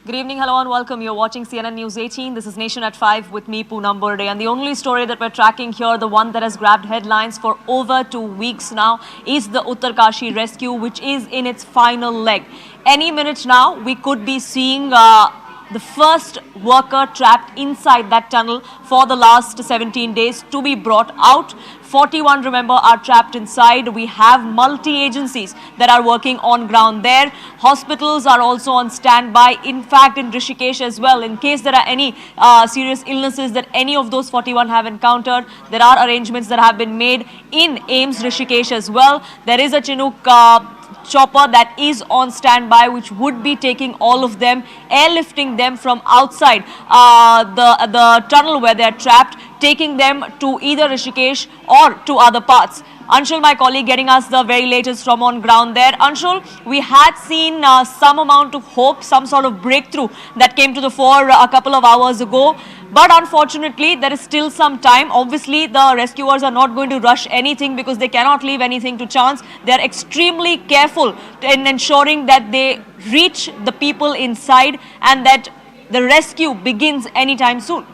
Good evening, hello and welcome. You're watching CNN News 18. This is Nation at 5 with me, Poonam Burde. And the only story that we're tracking here, the one that has grabbed headlines for over 2 weeks now, is the Uttarkashi rescue, which is in its final leg. Any minute now, we could be seeing the first worker trapped inside that tunnel for the last 17 days to be brought out. 41, remember, are trapped inside. We have multi-agencies that are working on ground there. Hospitals are also on standby. In fact, in Rishikesh as well, in case there are any serious illnesses that any of those 41 have encountered, there are arrangements that have been made in AIIMS Rishikesh as well. There is a Chinook chopper that is on standby, which would be taking all of them, airlifting them from outside the tunnel where they are trapped, taking them to either Rishikesh or to other parts. Anshul, my colleague, getting us the very latest from on ground there. Anshul, we had seen some amount of hope, some sort of breakthrough that came to the fore a couple of hours ago. But unfortunately, there is still some time. Obviously, the rescuers are not going to rush anything because they cannot leave anything to chance. They are extremely careful in ensuring that they reach the people inside and that the rescue begins anytime soon.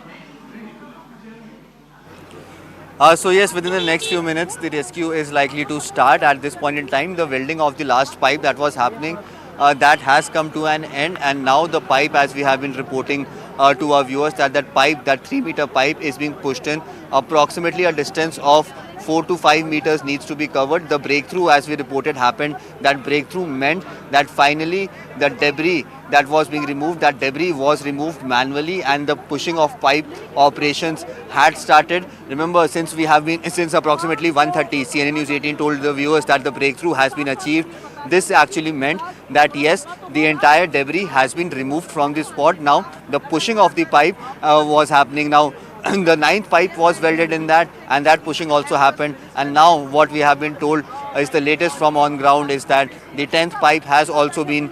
So yes, within the next few minutes, the rescue is likely to start. At this point in time, the welding of the last pipe that was happening, that has come to an end, and now the pipe, as we have been reporting to our viewers, that pipe, that 3-meter pipe is being pushed in. Approximately a distance of 4 to 5 meters needs to be covered. The breakthrough, as we reported, happened. That breakthrough meant that finally the debris that was being removed, that debris was removed manually, and the pushing of pipe operations had started. Remember, since approximately 1:30, CNN News 18 told the viewers that the breakthrough has been achieved. This actually meant that yes, the entire debris has been removed from the spot. Now the pushing of the pipe was happening. Now the 9th pipe was welded in that, and that pushing also happened. And now what we have been told is the latest from on ground is that the 10th pipe has also been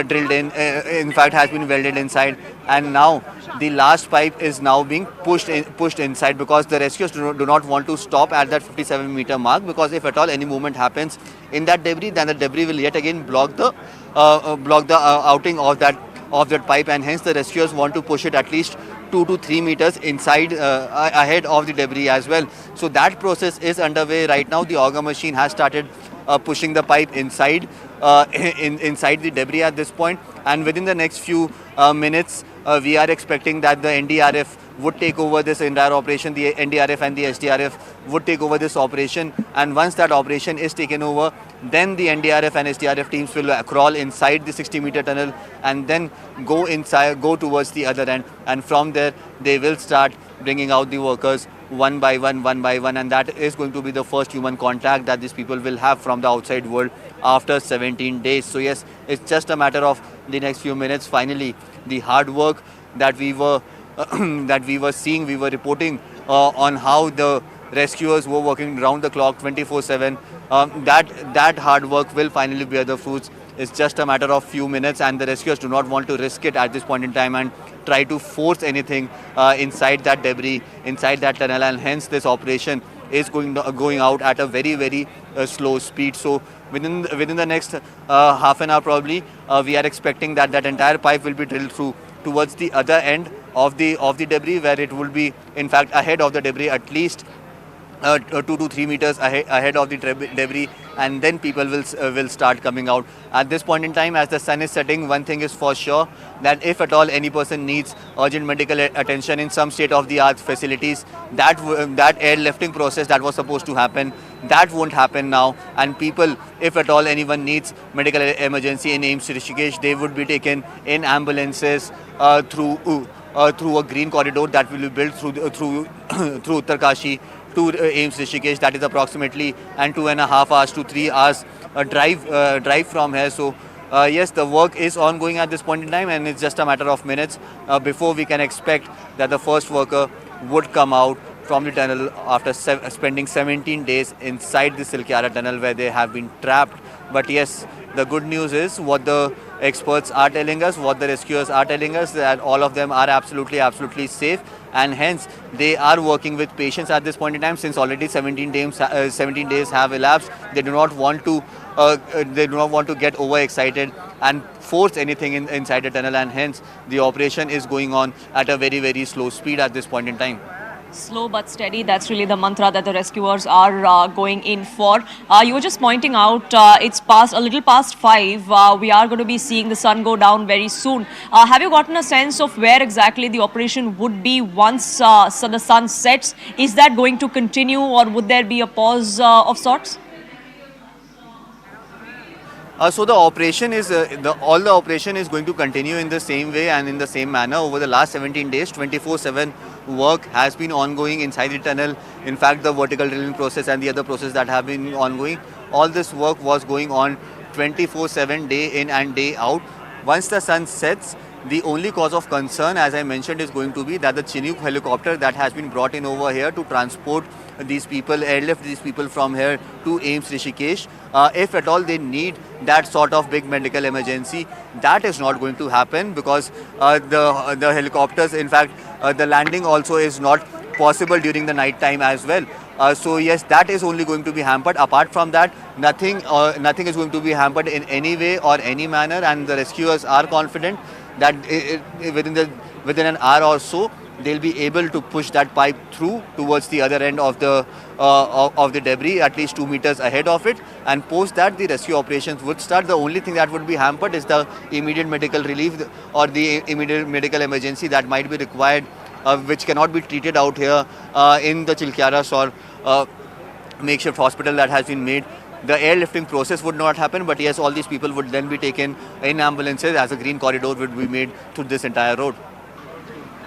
drilled in fact has been welded inside, and now the last pipe is now being pushed inside, because the rescuers do not want to stop at that 57-meter mark, because if at all any movement happens in that debris, then the debris will yet again block the outing of that pipe, and hence the rescuers want to push it at least 2 to 3 meters inside ahead of the debris as well. So that process is underway right now. The auger machine has started pushing the pipe inside inside the debris at this point, and within the next few minutes we are expecting that the NDRF would take over this entire operation. The NDRF and the SDRF would take over this operation, and once that operation is taken over, then the NDRF and SDRF teams will crawl inside the 60-meter tunnel and then go towards the other end, and from there they will start bringing out the workers one by one, and that is going to be the first human contact that these people will have from the outside world after 17 days. So yes, it's just a matter of the next few minutes. Finally, the hard work that we were seeing, we were reporting on how the rescuers were working round the clock 24/7. That hard work will finally bear the fruits. It's just a matter of few minutes, and the rescuers do not want to risk it at this point in time and try to force anything inside that debris, inside that tunnel, and hence this operation is going out at a very slow speed. So within the next half an hour probably, we are expecting that entire pipe will be drilled through towards the other end of the debris, where it will be in fact ahead of the debris, at least 2 to 3 meters ahead of the debris, and then people will start coming out. At this point in time, as the sun is setting, one thing is for sure, that if at all any person needs urgent medical attention in some state-of-the-art facilities, that airlifting process that was supposed to happen, that won't happen now, and people, if at all anyone needs medical emergency in AIIMS Rishikesh, they would be taken in ambulances through a green corridor that will be built through Uttarkashi to AIIMS Rishikesh. That is approximately 2.5 hours to 3 hours drive from here. So yes, the work is ongoing at this point in time, and it's just a matter of minutes before we can expect that the first worker would come out from the tunnel after spending 17 days inside the Silkyara tunnel, where they have been trapped. But yes, the good news is what the experts are telling us, what the rescuers are telling us, that all of them are absolutely safe, and hence they are working with patience at this point in time, since already 17 days have elapsed. They do not want to they do not want to get overexcited and force anything inside the tunnel, and hence the operation is going on at a very, very slow speed at this point in time. Slow but steady, that's really the mantra that the rescuers are going in for. You were just pointing out it's past a little past 5. We are going to be seeing the sun go down very soon. Have you gotten a sense of where exactly the operation would be once so the sun sets? Is that going to continue, or would there be a pause of sorts? So the operation is all the operation is going to continue in the same way and in the same manner over the last 17 days. 24/7 work has been ongoing inside the tunnel. In fact, the vertical drilling process and the other process that have been ongoing, all this work was going on 24/7, day in and day out. Once the sun sets, the only cause of concern, as I mentioned, is going to be that the Chinook helicopter that has been brought in over here to transport these people, airlift these people from here to AIIMS Rishikesh, if at all they need that sort of big medical emergency, that is not going to happen, because the helicopters, in fact, the landing also is not possible during the night time as well. So yes, that is only going to be hampered. Apart from that, nothing is going to be hampered in any way or any manner, and the rescuers are confident that within an hour or so they'll be able to push that pipe through towards the other end of the debris, at least 2 meters ahead of it, and post that the rescue operations would start. The only thing that would be hampered is the immediate medical relief or the immediate medical emergency that might be required, which cannot be treated out here in the Silkyara or makeshift hospital that has been made. The airlifting process would not happen, but yes, all these people would then be taken in ambulances as a green corridor would be made through this entire road.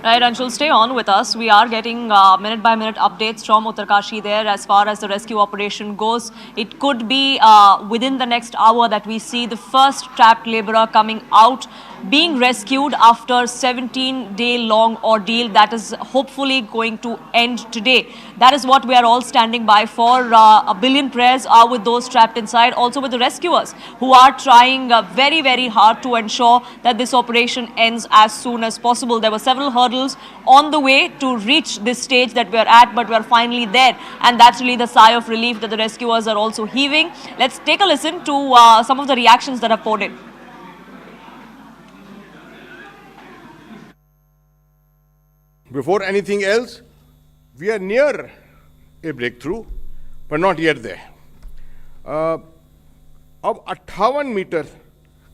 Right, Anshul, stay on with us. We are getting minute by minute updates from Uttarkashi there as far as the rescue operation goes. It could be within the next hour that we see the first trapped labourer coming out, being rescued after 17-day long ordeal that is hopefully going to end today. That is what we are all standing by for. A billion prayers are with those trapped inside, also with the rescuers who are trying very, very hard to ensure that this operation ends as soon as possible. There were several hurdles on the way to reach this stage that we are at, but we are finally there, and that's really the sigh of relief that the rescuers are also heaving. Let's take a listen to some of the reactions that have poured in. Before anything else, we are near a breakthrough, but not yet there. अब 58 metre,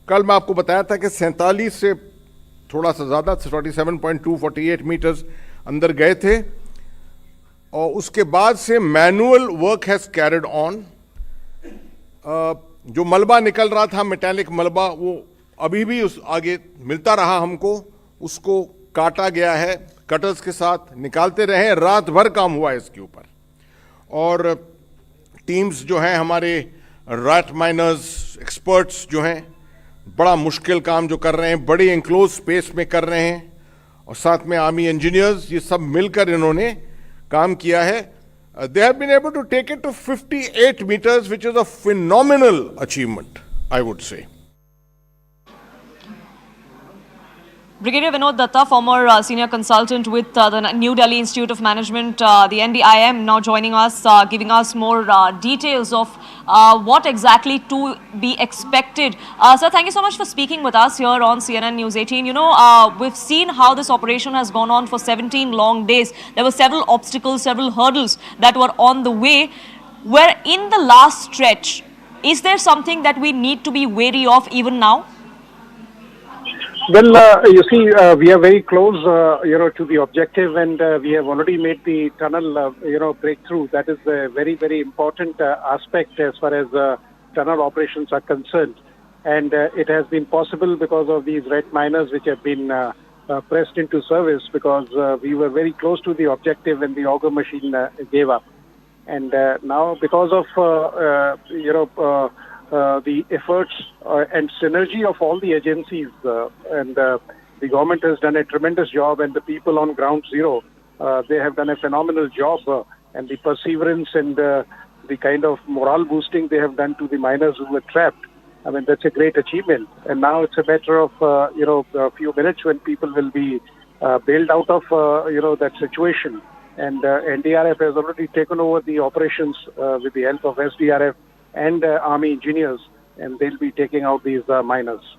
कल मैं आपको बताया था कि 47 से थोड़ा सा ज़्यादा 47.248 मीटर्स अंदर गए थे, और उसके बाद से manual work has carried on. जो मलबा निकल रहा था, मेटालिक मलबा, वो अभी भी उस आगे मिलता रहा हमको, उसको काटा गया है, कटर्स के साथ निकालते रहे. रात भर काम हुआ है इसके ऊपर, और टीम्स जो हैं हमारे रैट माइनर्स एक्सपर्ट्स जो हैं, बड़ा मुश्किल काम जो कर रहे हैं, बड़ी एंक्लोज स्पेस में कर रहे हैं, और साथ में आर्मी इंजीनियर्स, ये सब मिलकर इन्होंने काम किया है. They have been able to take it to 58 meters, which is a phenomenal achievement, I would say. Brigadier Vinod Datta, former senior consultant with the New Delhi Institute of Management, the NDIM, now joining us, giving us more details of what exactly to be expected. Sir, thank you so much for speaking with us here on CNN News 18. You know, we've seen how this operation has gone on for 17 long days. There were several obstacles, several hurdles that were on the way. We're in the last stretch. Is there something that we need to be wary of even now? Well, you see, we are very close, to the objective, and we have already made the tunnel, breakthrough. That is a very, very important aspect as far as tunnel operations are concerned. And it has been possible because of these red miners which have been pressed into service, because we were very close to the objective when the auger machine gave up. And now, because of, the efforts and synergy of all the agencies, and the government has done a tremendous job, and the people on ground zero, they have done a phenomenal job, and the perseverance and the kind of morale boosting they have done to the miners who were trapped. I mean, that's a great achievement. And now it's a matter of, a few minutes when people will be bailed out of, that situation. And NDRF has already taken over the operations with the help of SDRF and Army engineers, and they'll be taking out these miners.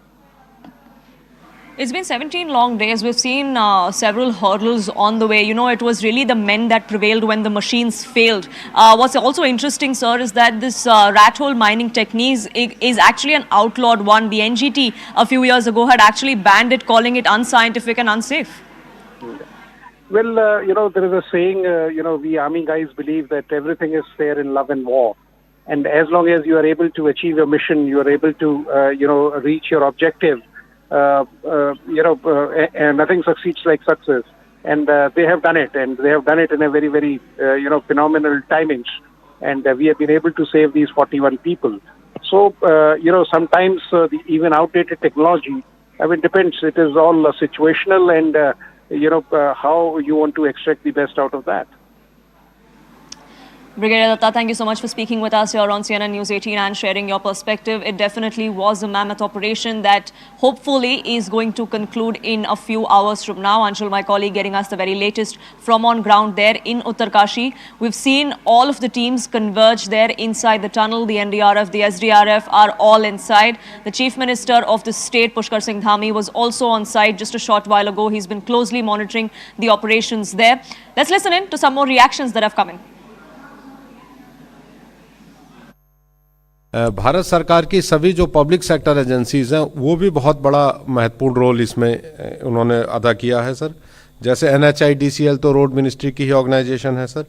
It's been 17 long days. We've seen several hurdles on the way. You know, it was really the men that prevailed when the machines failed. What's also interesting, sir, is that this rat hole mining technique is actually an outlawed one. The NGT a few years ago had actually banned it, calling it unscientific and unsafe. Well, there is a saying, we army guys believe that everything is fair in love and war. And as long as you are able to achieve your mission, you are able to, reach your objective, and nothing succeeds like success. And they have done it, and they have done it in a very, very, phenomenal timings. And we have been able to save these 41 people. So, sometimes the even outdated technology, depends. It is all situational and, how you want to extract the best out of that. Brigadier Datta, thank you so much for speaking with us here on CNN News 18 and sharing your perspective. It definitely was a mammoth operation that hopefully is going to conclude in a few hours from now. Anshul, my colleague, getting us the very latest from on ground there in Uttarkashi. We've seen all of the teams converge there inside the tunnel. The NDRF, the SDRF are all inside. The Chief Minister of the state, Pushkar Singh Dhami, was also on site just a short while ago. He's been closely monitoring the operations there. Let's listen in to some more reactions that have come in. Bharat सरकार की सभी जो public sector agencies हैं वो भी बहुत बड़ा महत्वपूर्ण रोल इसमें उन्होंने अदा किया है सर। जैसे NHIDCL तो रोड मिनिस्ट्री की ही ऑर्गेनाइजेशन है सर।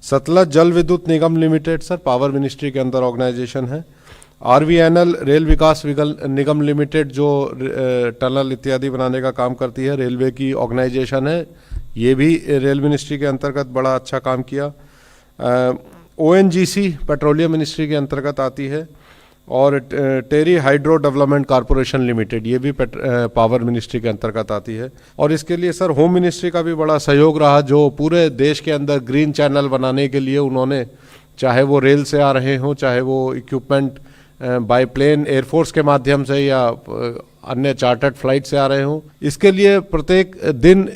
सतलज जल विद्युत निगम लिमिटेड सर पावर मिनिस्ट्री के अंदर ऑर्गेनाइजेशन है। RVNL रेल विकास निगम लिमिटेड जो टनल इत्यादि बनाने का काम करती है रेलवे की ऑर्गेनाइजेशन है, ये भी रेल मिनिस्ट्री के अंतर्गत बड़ा अच्छा काम किया। ONGC पेट्रोलियम मिनिस्ट्री के अंतर्गत आती है और टेरी हाइड्रो डेवलपमेंट कॉरपोरेशन लिमिटेड ये भी पावर मिनिस्ट्री के अंतर्गत आती है। और इसके लिए सर होम मिनिस्ट्री का भी बड़ा सहयोग रहा, जो पूरे देश के अंदर ग्रीन चैनल बनाने के लिए उन्होंने, चाहे वो रेल से आ रहे हों, चाहे वो इक्विपमेंट बाय प्लेन एयरफोर्स के माध्यम से या अन्य चार्टर्ड फ्लाइट से आ रहे हों, इसके लिए प्रत्येक दिन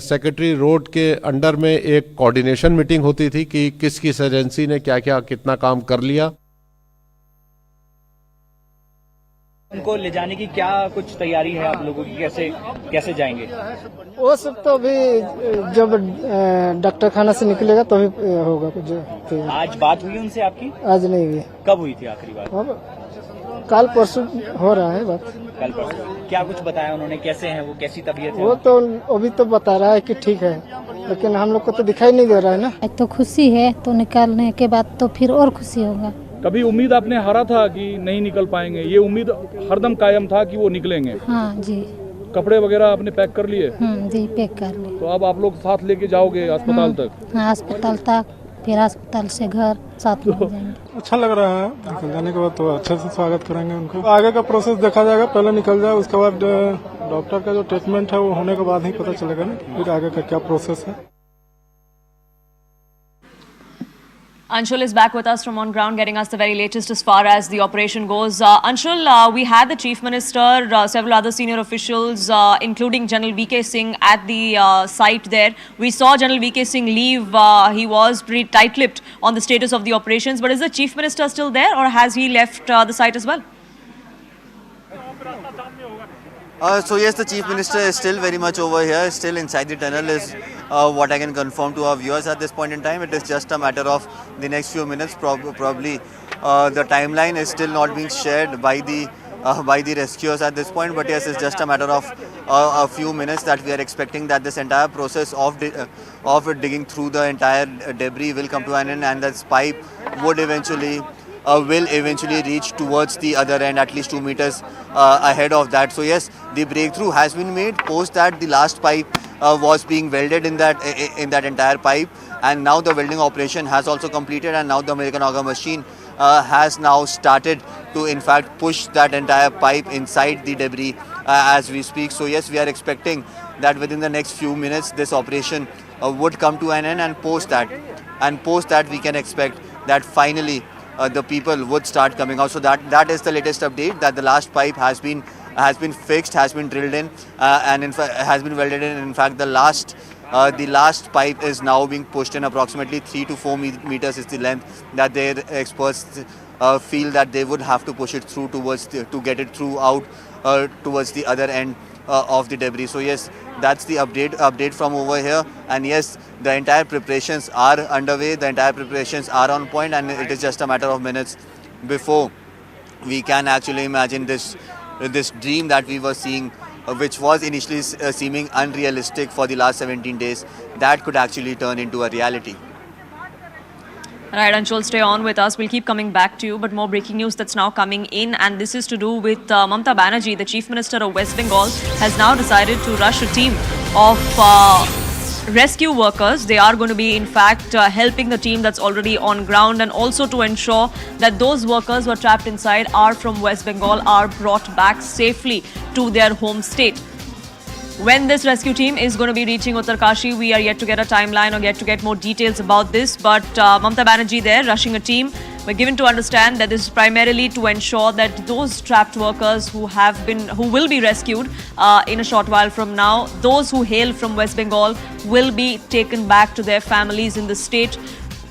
सेक्रेटरी रोड के अंडर में एक कोऑर्डिनेशन मीटिंग होती थी कि किस एजेंसी ने क्या क्या कितना काम कर लिया। उनको ले जाने की क्या कुछ तैयारी है आप लोगों की, कैसे जाएंगे? वो सब तो अभी जब डॉक्टर खाना से निकलेगा तो भी होगा कुछ। आज बात हुई उनसे आपकी? आज नहीं हुई। कब हुई थी आखिरी बात? कल परसों हो रहा है बात। कल परसों क्या कुछ बताया उन्होंने, कैसे हैं वो, कैसी तबीयत है? वो तो अभी तो बता रहा है कि ठीक है, लेकिन हम लोग को तो दिखाई नहीं दे रहा है ना। तो खुशी है, तो निकालने के बाद तो फिर और खुशी होगा। कभी उम्मीद आपने हारा था कि नहीं निकल पाएंगे? ये उम्मीद हरदम कायम था कि वो निकलेंगे? हाँ जी। कपड़े वगैरह आपने पैक कर लिए? जी पैक कर लिए। तो अब आप लोग साथ लेके जाओगे अस्पताल तक? हाँ अस्पताल तक, फिर अस्पताल से घर साथ में जाएंगे। अच्छा लग रहा है, निकल जाने के बाद तो अच्छे से स्वागत करेंगे उनको। आगे का प्रोसेस देखा जाएगा, पहले निकल जाए उसके बाद डॉक्टर का जो ट्रीटमेंट है वो होने के बाद ही पता चलेगा ना फिर आगे का क्या प्रोसेस है। Anshul is back with us from on ground, getting us the very latest as far as the operation goes. Anshul, we had the Chief Minister, several other senior officials, including General VK Singh at the site there. We saw General VK Singh leave. He was pretty tight-lipped on the status of the operations. But is the Chief Minister still there, or has he left the site as well? So yes, the Chief Minister is still very much over here, still inside the tunnel is what I can confirm to our viewers at this point in time. It is just a matter of the next few minutes. Probably the timeline is still not being shared by the rescuers at this point. But yes, it's just a matter of a few minutes that we are expecting that this entire process of digging through the entire debris will come to an end, and this pipe would eventually reach towards the other end, at least 2 meters ahead of that. So yes, the breakthrough has been made. Post that, the last pipe was being welded in that entire pipe, and now the welding operation has also completed, and now the American auger machine has now started to in fact push that entire pipe inside the debris as we speak. So yes, we are expecting that within the next few minutes this operation would come to an end, and post that we can expect that finally the people would start coming out. So that is the latest update, that the last pipe has been fixed, has been drilled in, and in fact has been welded in. In fact, the last pipe is now being pushed in. Approximately 3 to 4 meters is the length that their experts feel that they would have to push it through to get it through out towards the other end of the debris. So yes, that's the update from over here. And yes, the entire preparations are underway, the entire preparations are on point, and it is just a matter of minutes before we can actually imagine this dream that we were seeing, which was initially seeming unrealistic for the last 17 days, that could actually turn into a reality. Right, Anshul, stay on with us. We'll keep coming back to you, but more breaking news that's now coming in, and this is to do with Mamata Banerjee, the Chief Minister of West Bengal, has now decided to rush a team of rescue workers. They are going to be, in fact, helping the team that's already on ground, and also to ensure that those workers who are trapped inside are from West Bengal are brought back safely to their home state. When this rescue team is going to be reaching Uttarkashi, we are yet to get a timeline or yet to get more details about this. But Mamata Banerjee there rushing a team. We're given to understand that this is primarily to ensure that those trapped workers who will be rescued in a short while from now, those who hail from West Bengal, will be taken back to their families in the state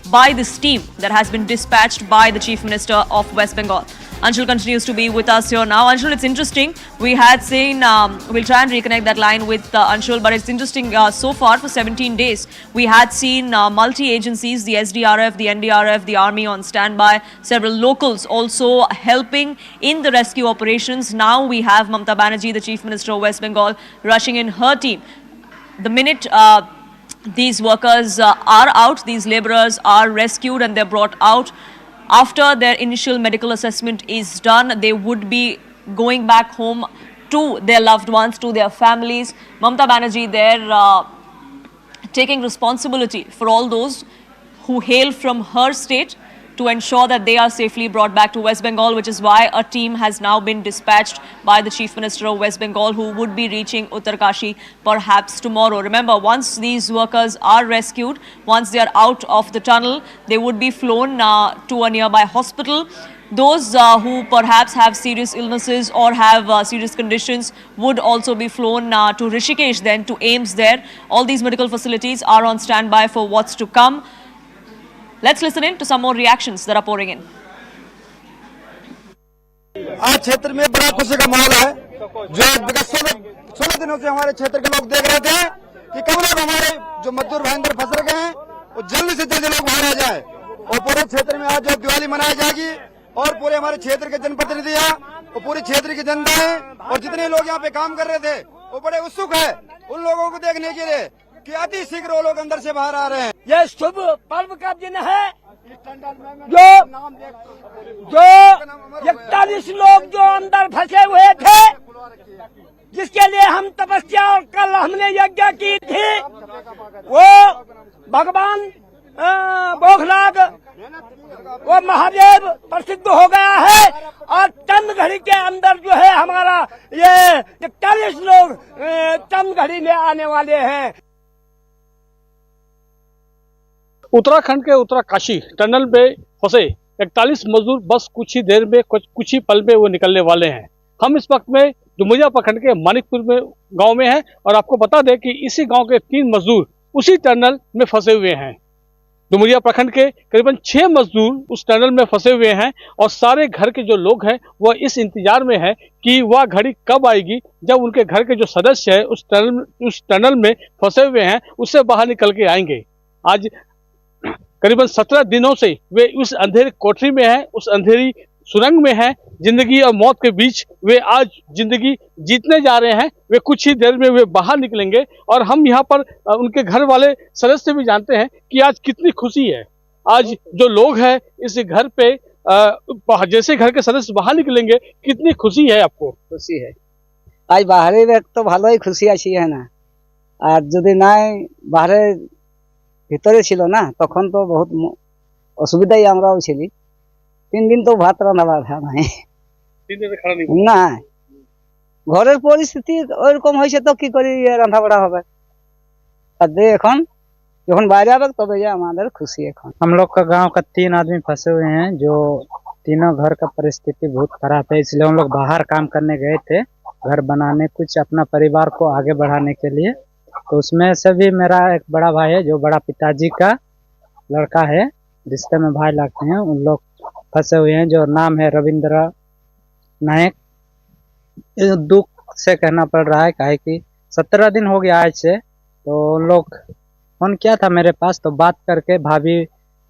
by this team that has been dispatched by the Chief Minister of West Bengal. Anshul continues to be with us here now. Anshul, it's interesting. We had seen, we'll try and reconnect that line with Anshul, but it's interesting so far for 17 days. We had seen multi-agencies, the SDRF, the NDRF, the army on standby, several locals also helping in the rescue operations. Now we have Mamata Banerjee, the Chief Minister of West Bengal, rushing in her team. The minute these workers are out, these laborers are rescued and they're brought out, after their initial medical assessment is done, they would be going back home to their loved ones, to their families. Mamata Banerjee there taking responsibility for all those who hail from her state to ensure that they are safely brought back to West Bengal, which is why a team has now been dispatched by the Chief Minister of West Bengal, who would be reaching Uttarkashi perhaps tomorrow. Remember, once these workers are rescued, once they are out of the tunnel, they would be flown to a nearby hospital. Those who perhaps have serious illnesses or have serious conditions would also be flown to Rishikesh, then to AIIMS there. All these medical facilities are on standby for what's to come. Let's listen in to some more reactions that are pouring in. आज क्षेत्र में बड़ा खुशी का माहौल है, जो विगत 16 दिनों से हमारे क्षेत्र के लोग देख रहे थे कि कब लोग हमारे जो मजदूर भाई अंदर फंस गए हैं, वो जल्दी से जल्दी लोग बाहर आ जाए और पूरे क्षेत्र में आज जो दिवाली मनाई जाएगी और पूरे हमारे क्षेत्र के जनप्रतिनिधि और पूरी क्षेत्र की जनता है और जितने लोग यहाँ पे काम कर रहे थे वो बड़े उत्सुक है उन लोगों को देखने के लिए कि अति शीघ्र वो लोग अंदर से बाहर आ रहे हैं। यह शुभ पर्व का दिन है जो 41 लोग जो अंदर फंसे हुए थे, जिसके लिए हम तपस्या और कल हमने यज्ञ की थी, वो भगवान भोगनाथ वो महादेव प्रसिद्ध हो गया है और चंद घड़ी के अंदर जो है हमारा ये 41 लोग चंद घड़ी में आने वाले हैं। उत्तराखंड के उत्तराकाशी टनल में फंसे 41 मजदूर बस कुछ ही देर में कुछ ही पल में वो निकलने वाले हैं। हम इस वक्त में डुमरिया प्रखंड के मानिकपुर में गांव में हैं और आपको बता दें कि इसी गांव के 3 मजदूर उसी टनल में फंसे हुए हैं। डुमरिया प्रखंड के करीबन 6 मजदूर उस टनल में फंसे हुए हैं और सारे घर के जो लोग हैं वो इस इंतजार में है कि वह घड़ी कब आएगी जब उनके घर के जो सदस्य है उस टनल में फंसे हुए हैं उससे बाहर निकल के आएंगे। आज करीबन 17 दिनों से वे उस अंधेरी कोठरी में हैं, उस अंधेरी सुरंग में हैं, जिंदगी और मौत के बीच वे आज जिंदगी जीतने जा रहे हैं। वे कुछ ही देर में वे बाहर निकलेंगे और हम यहाँ पर उनके घर वाले सदस्य भी जानते हैं कि आज कितनी खुशी है। आज जो लोग हैं इस घर पे जैसे घर के सदस्य बाहर निकलेंगे कितनी खुशी है आपको? खुशी है आज बाहरे तो ভালোই খুশি আছি है ना। আর যদি নাই বাহরে ভিতরে ছিল না তখন তো বহুত অসুবিধাই আমরাও ছিলি। 3 দিন তো ভাত রান্না বাড়া নাই। 3 দিন খাওয়া নেই না ঘরের পরিস্থিতি ওইরকম হয়েছে তো কি করি রান্না বাড়া হবে। আর এখন যখন বাইরে आवे তবে যে আমাদের খুশি এখন। हम लोग का गांव का 3 आदमी फंसे हुए हैं जो तीनों घर का परिस्थिति बहुत खराब है, इसलिए हम लोग बाहर काम करने गए थे घर बनाने कुछ अपना परिवार को आगे बढ़ाने के लिए। तो उसमें से भी मेरा एक बड़ा भाई है जो बड़ा पिताजी का लड़का है, रिश्ते में भाई लगते हैं, उन लोग फंसे हुए हैं, जो नाम है रविंद्र नायक। ये दुख से कहना पड़ रहा है, काहे कि 17 दिन हो गया आज से। तो उन लोग फोन किया था मेरे पास, तो बात करके भाभी,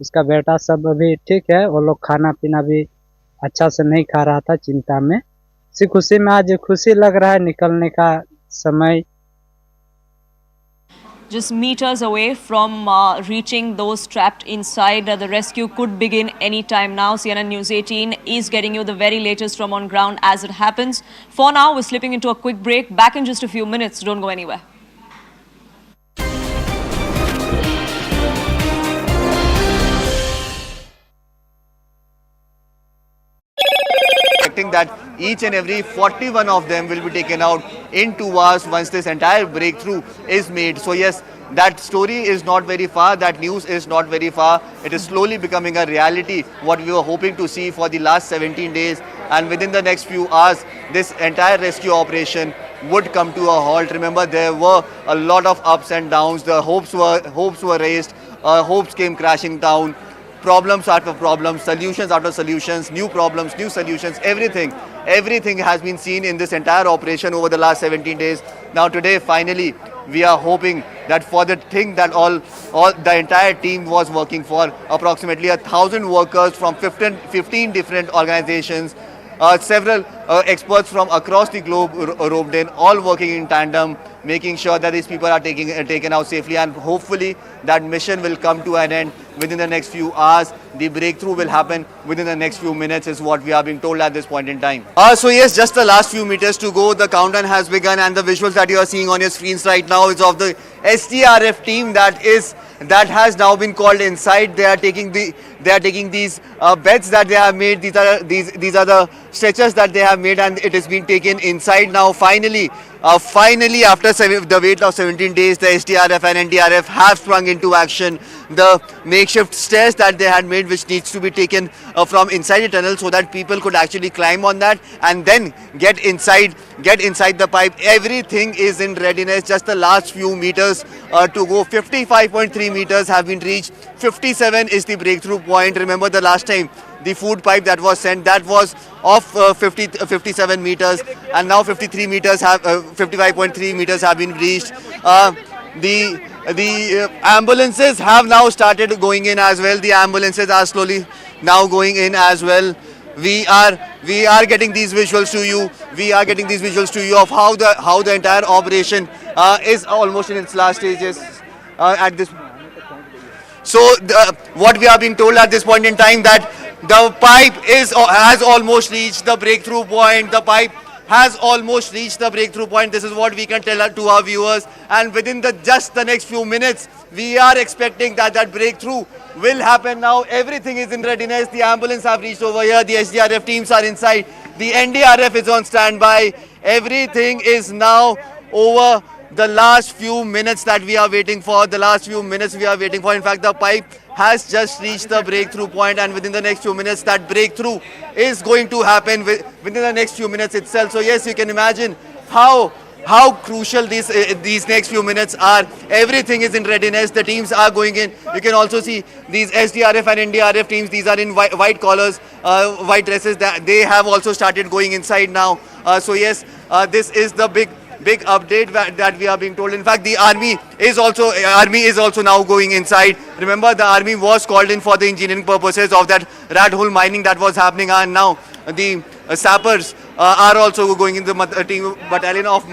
उसका बेटा सब अभी ठीक है। वो लोग खाना पीना भी अच्छा से नहीं खा रहा था, चिंता में। इसी खुशी में आज खुशी लग रहा है निकलने का समय। Just meters away from reaching those trapped inside. The rescue could begin any time now. CNN News 18 is getting you the very latest from on ground as it happens. For now, we're slipping into a quick break. Back in just a few minutes. Don't go anywhere. Expecting that each and every 41 of them will be taken out in 2 hours once this entire breakthrough is made. So yes, that story is not very far, that news is not very far. It is slowly becoming a reality, what we were hoping to see for the last 17 days. And within the next few hours, this entire rescue operation would come to a halt. Remember, there were a lot of ups and downs. The hopes were raised, hopes came crashing down. Problems after problems, solutions after solutions, new problems, new solutions, everything has been seen in this entire operation over the last 17 days. Now today, finally, we are hoping that for the thing that all the entire team was working for, approximately 1,000 workers from 15 different organizations, several experts from across the globe roped in, all working in tandem, making sure that these people are taken out safely, and hopefully that mission will come to an end within the next few hours. The breakthrough will happen within the next few minutes is what we are being told at this point in time. So yes, just the last few meters to go. The countdown has begun, and the visuals that you are seeing on your screens right now is of the SDRF team that has now been called inside. They are taking these beds that they have made. These are the stretchers that they have made, and it is being taken inside now. Finally, after the wait of 17 days, the SDRF and NDRF have sprung into action. The makeshift stairs that they had made, which needs to be taken from inside the tunnel so that people could actually climb on that and then get inside the pipe. Everything is in readiness. Just the last few meters to go. 55.3 meters have been reached. 57 is the breakthrough point. Remember the last time the food pipe that was sent, that was of 57 meters, and now 55.3 meters have been reached. The ambulances have now started going in as well. The ambulances are slowly now going in as well. We are getting these visuals to you. Of how the entire operation is almost in its last stages at this. So what we are being told at this point in time, that the pipe has almost reached the breakthrough point. The pipe has almost reached the breakthrough point. This is what we can tell to our viewers. And within just the next few minutes, we are expecting that breakthrough will happen now. Everything is in readiness. The ambulance have reached over here. The SDRF teams are inside. The NDRF is on standby. Everything is now over. The last few minutes that we are waiting for. In fact, the pipe has just reached the breakthrough point, and within the next few minutes, that breakthrough is going to happen within the next few minutes itself. So yes, you can imagine how crucial these next few minutes are. Everything is in readiness. The teams are going in. You can also see these SDRF and NDRF teams. These are in white collars, white dresses. They have also started going inside now. So yes, this is the big update that we are being told. In fact, the army is also now going inside. Remember, the army was called in for the engineering purposes of that rat hole mining that was happening, and now the sappers are also going in. The battalion of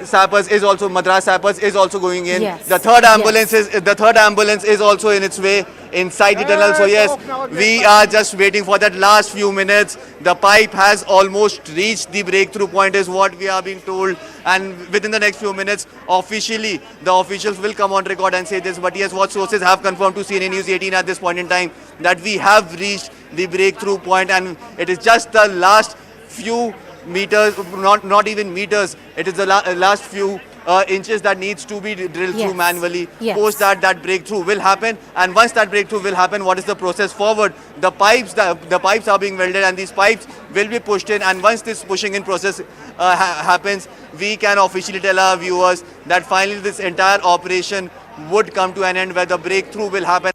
sappers is also, Madras sappers is also going in. Yes. The third ambulance is also in its way inside the tunnel. So yes, we are just waiting for that last few minutes. The pipe has almost reached the breakthrough point is what we are being told, and within the next few minutes, officially the officials will come on record and say this. But yes, what sources have confirmed to CNN News 18 at this point in time, that we have reached the breakthrough point, and it is just the last few meters, not even meters, it is the last few inches that needs to be drilled through manually. Post that breakthrough will happen, and once that breakthrough will happen, what is the process forward? The pipes are being welded, and these pipes will be pushed in, and once this pushing in process happens, we can officially tell our viewers that finally this entire operation would come to an end, where the breakthrough will happen.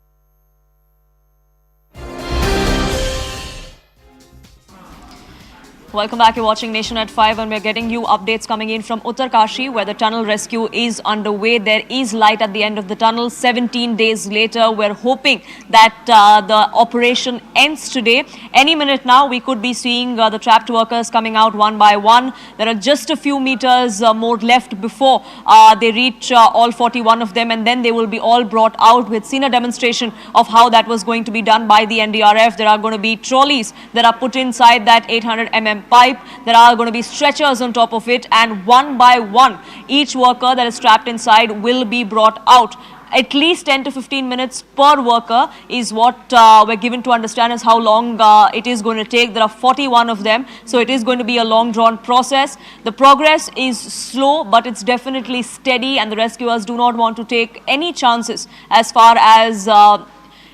Welcome back. You're watching Nation at 5 and we're getting you updates coming in from Uttarkashi where the tunnel rescue is underway. There is light at the end of the tunnel. 17 days later, we're hoping that the operation ends today. Any minute now, we could be seeing the trapped workers coming out one by one. There are just a few meters more left before they reach all 41 of them, and then they will be all brought out. We've seen a demonstration of how that was going to be done by the NDRF. There are going to be trolleys that are put inside that 800 mm pipe. There are going to be stretchers on top of it, and one by one, each worker that is trapped inside will be brought out. At least 10 to 15 minutes per worker is what we're given to understand is how long it is going to take. There are 41 of them, so it is going to be a long drawn process. The progress is slow, but it's definitely steady, and the rescuers do not want to take any chances as far as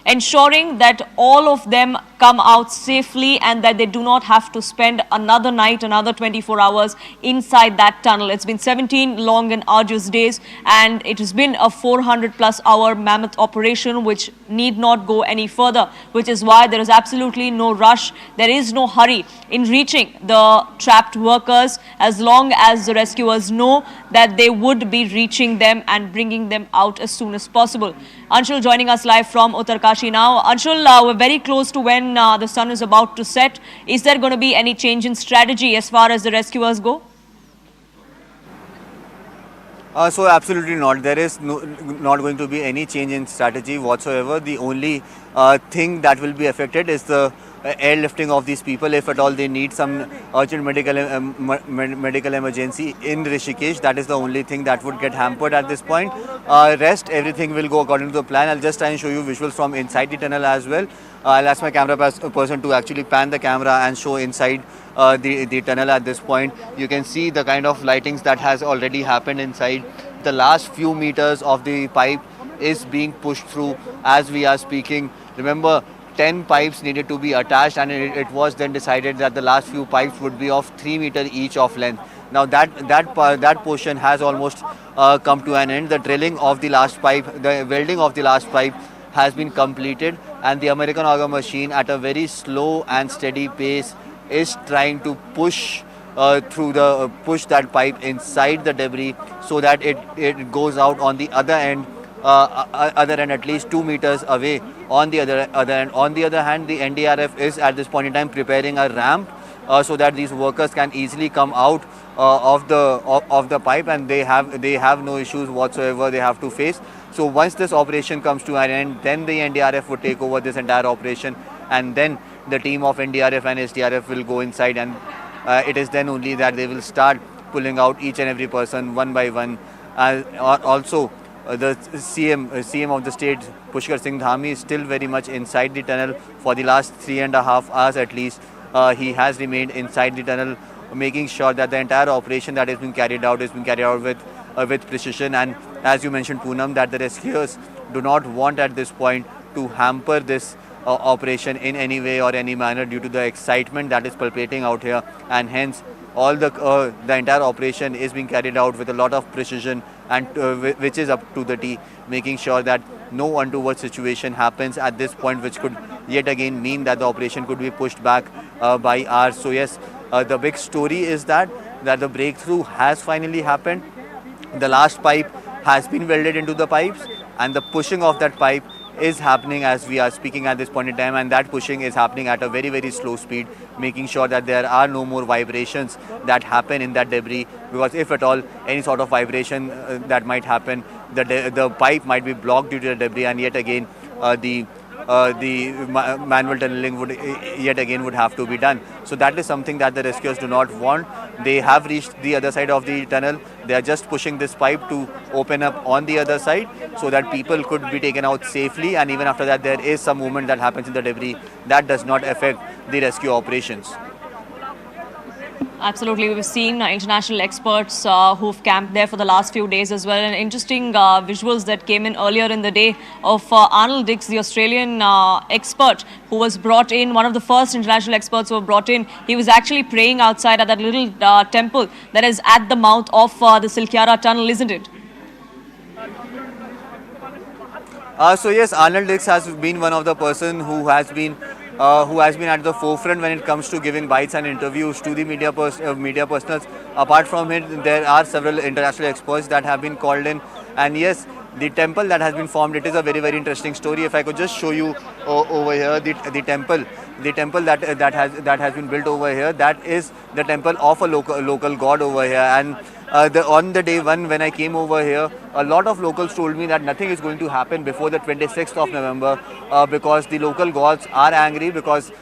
ensuring that all of them come out safely and that they do not have to spend another night, another 24 hours inside that tunnel. It's been 17 long and arduous days, and it has been a 400+ hour mammoth operation which need not go any further, which is why there is absolutely no rush. There is no hurry in reaching the trapped workers as long as the rescuers know that they would be reaching them and bringing them out as soon as possible. Anshul joining us live from Uttarkashi now. Anshul, we're very close to when the sun is about to set. Is there going to be any change in strategy as far as the rescuers go? So absolutely not. There is not going to be any change in strategy whatsoever. The only thing that will be affected is the airlifting of these people. If at all they need some urgent medical emergency in Rishikesh, that is the only thing that would get hampered at this point. Rest, everything will go according to the plan. I'll just try and show you visuals from inside the tunnel as well. I'll ask my camera person to actually pan the camera and show inside the tunnel at this point. You can see the kind of lightings that has already happened inside. The last few meters of the pipe is being pushed through as we are speaking. Remember, 10 pipes needed to be attached, and it was then decided that the last few pipes would be of 3 meters each of length. Now that portion has almost come to an end. The drilling of the last pipe, the welding of the last pipe has been completed, and the American auger machine at a very slow and steady pace is trying to push push that pipe inside the debris so that it goes out on the other end. Other end at least 2 meters away on the other end. On the other hand, the NDRF is at this point in time preparing a ramp so that these workers can easily come out of the pipe, and they have no issues whatsoever they have to face. So once this operation comes to an end, then the NDRF would take over this entire operation, and then the team of NDRF and SDRF will go inside, and it is then only that they will start pulling out each and every person one by one. Also, the CM of the state, Pushkar Singh Dhami, is still very much inside the tunnel for the last 3.5 hours at least. He has remained inside the tunnel, making sure that the entire operation that is being carried out with precision. And as you mentioned, Poonam, that the rescuers do not want at this point to hamper this operation in any way or any manner due to the excitement that is palpitating out here, and hence all the entire operation is being carried out with a lot of precision, and which is up to the T, making sure that no untoward situation happens at this point, which could yet again mean that the operation could be pushed back by hours. So yes, the big story is that the breakthrough has finally happened. The last pipe has been welded into the pipes, and the pushing of that pipe is happening as we are speaking at this point in time, and that pushing is happening at a very, very slow speed, making sure that there are no more vibrations that happen in that debris, because if at all any sort of vibration that might happen, the pipe might be blocked due to the debris, and yet again the manual tunneling would have to be done. So that is something that the rescuers do not want. They have reached the other side of the tunnel. They are just pushing this pipe to open up on the other side so that people could be taken out safely, and even after that there is some movement that happens in the debris that does not affect the rescue operations. Absolutely. We've seen international experts who've camped there for the last few days as well. And interesting visuals that came in earlier in the day of Arnold Dix, the Australian expert who was brought in, one of the first international experts who were brought in. He was actually praying outside at that little temple that is at the mouth of the Silkyara tunnel, isn't it? So yes, Arnold Dix has been one of the person who has been who has been at the forefront when it comes to giving bites and interviews to the media personals. Apart from it, there are several international experts that have been called in. And yes, the temple that has been formed, it is a very, very interesting story. If I could just show you over here, the temple that has been built over here, that is the temple of a local god over here. And on the day one when I came over here, a lot of locals told me that nothing is going to happen before the 26th of November because the local gods are angry because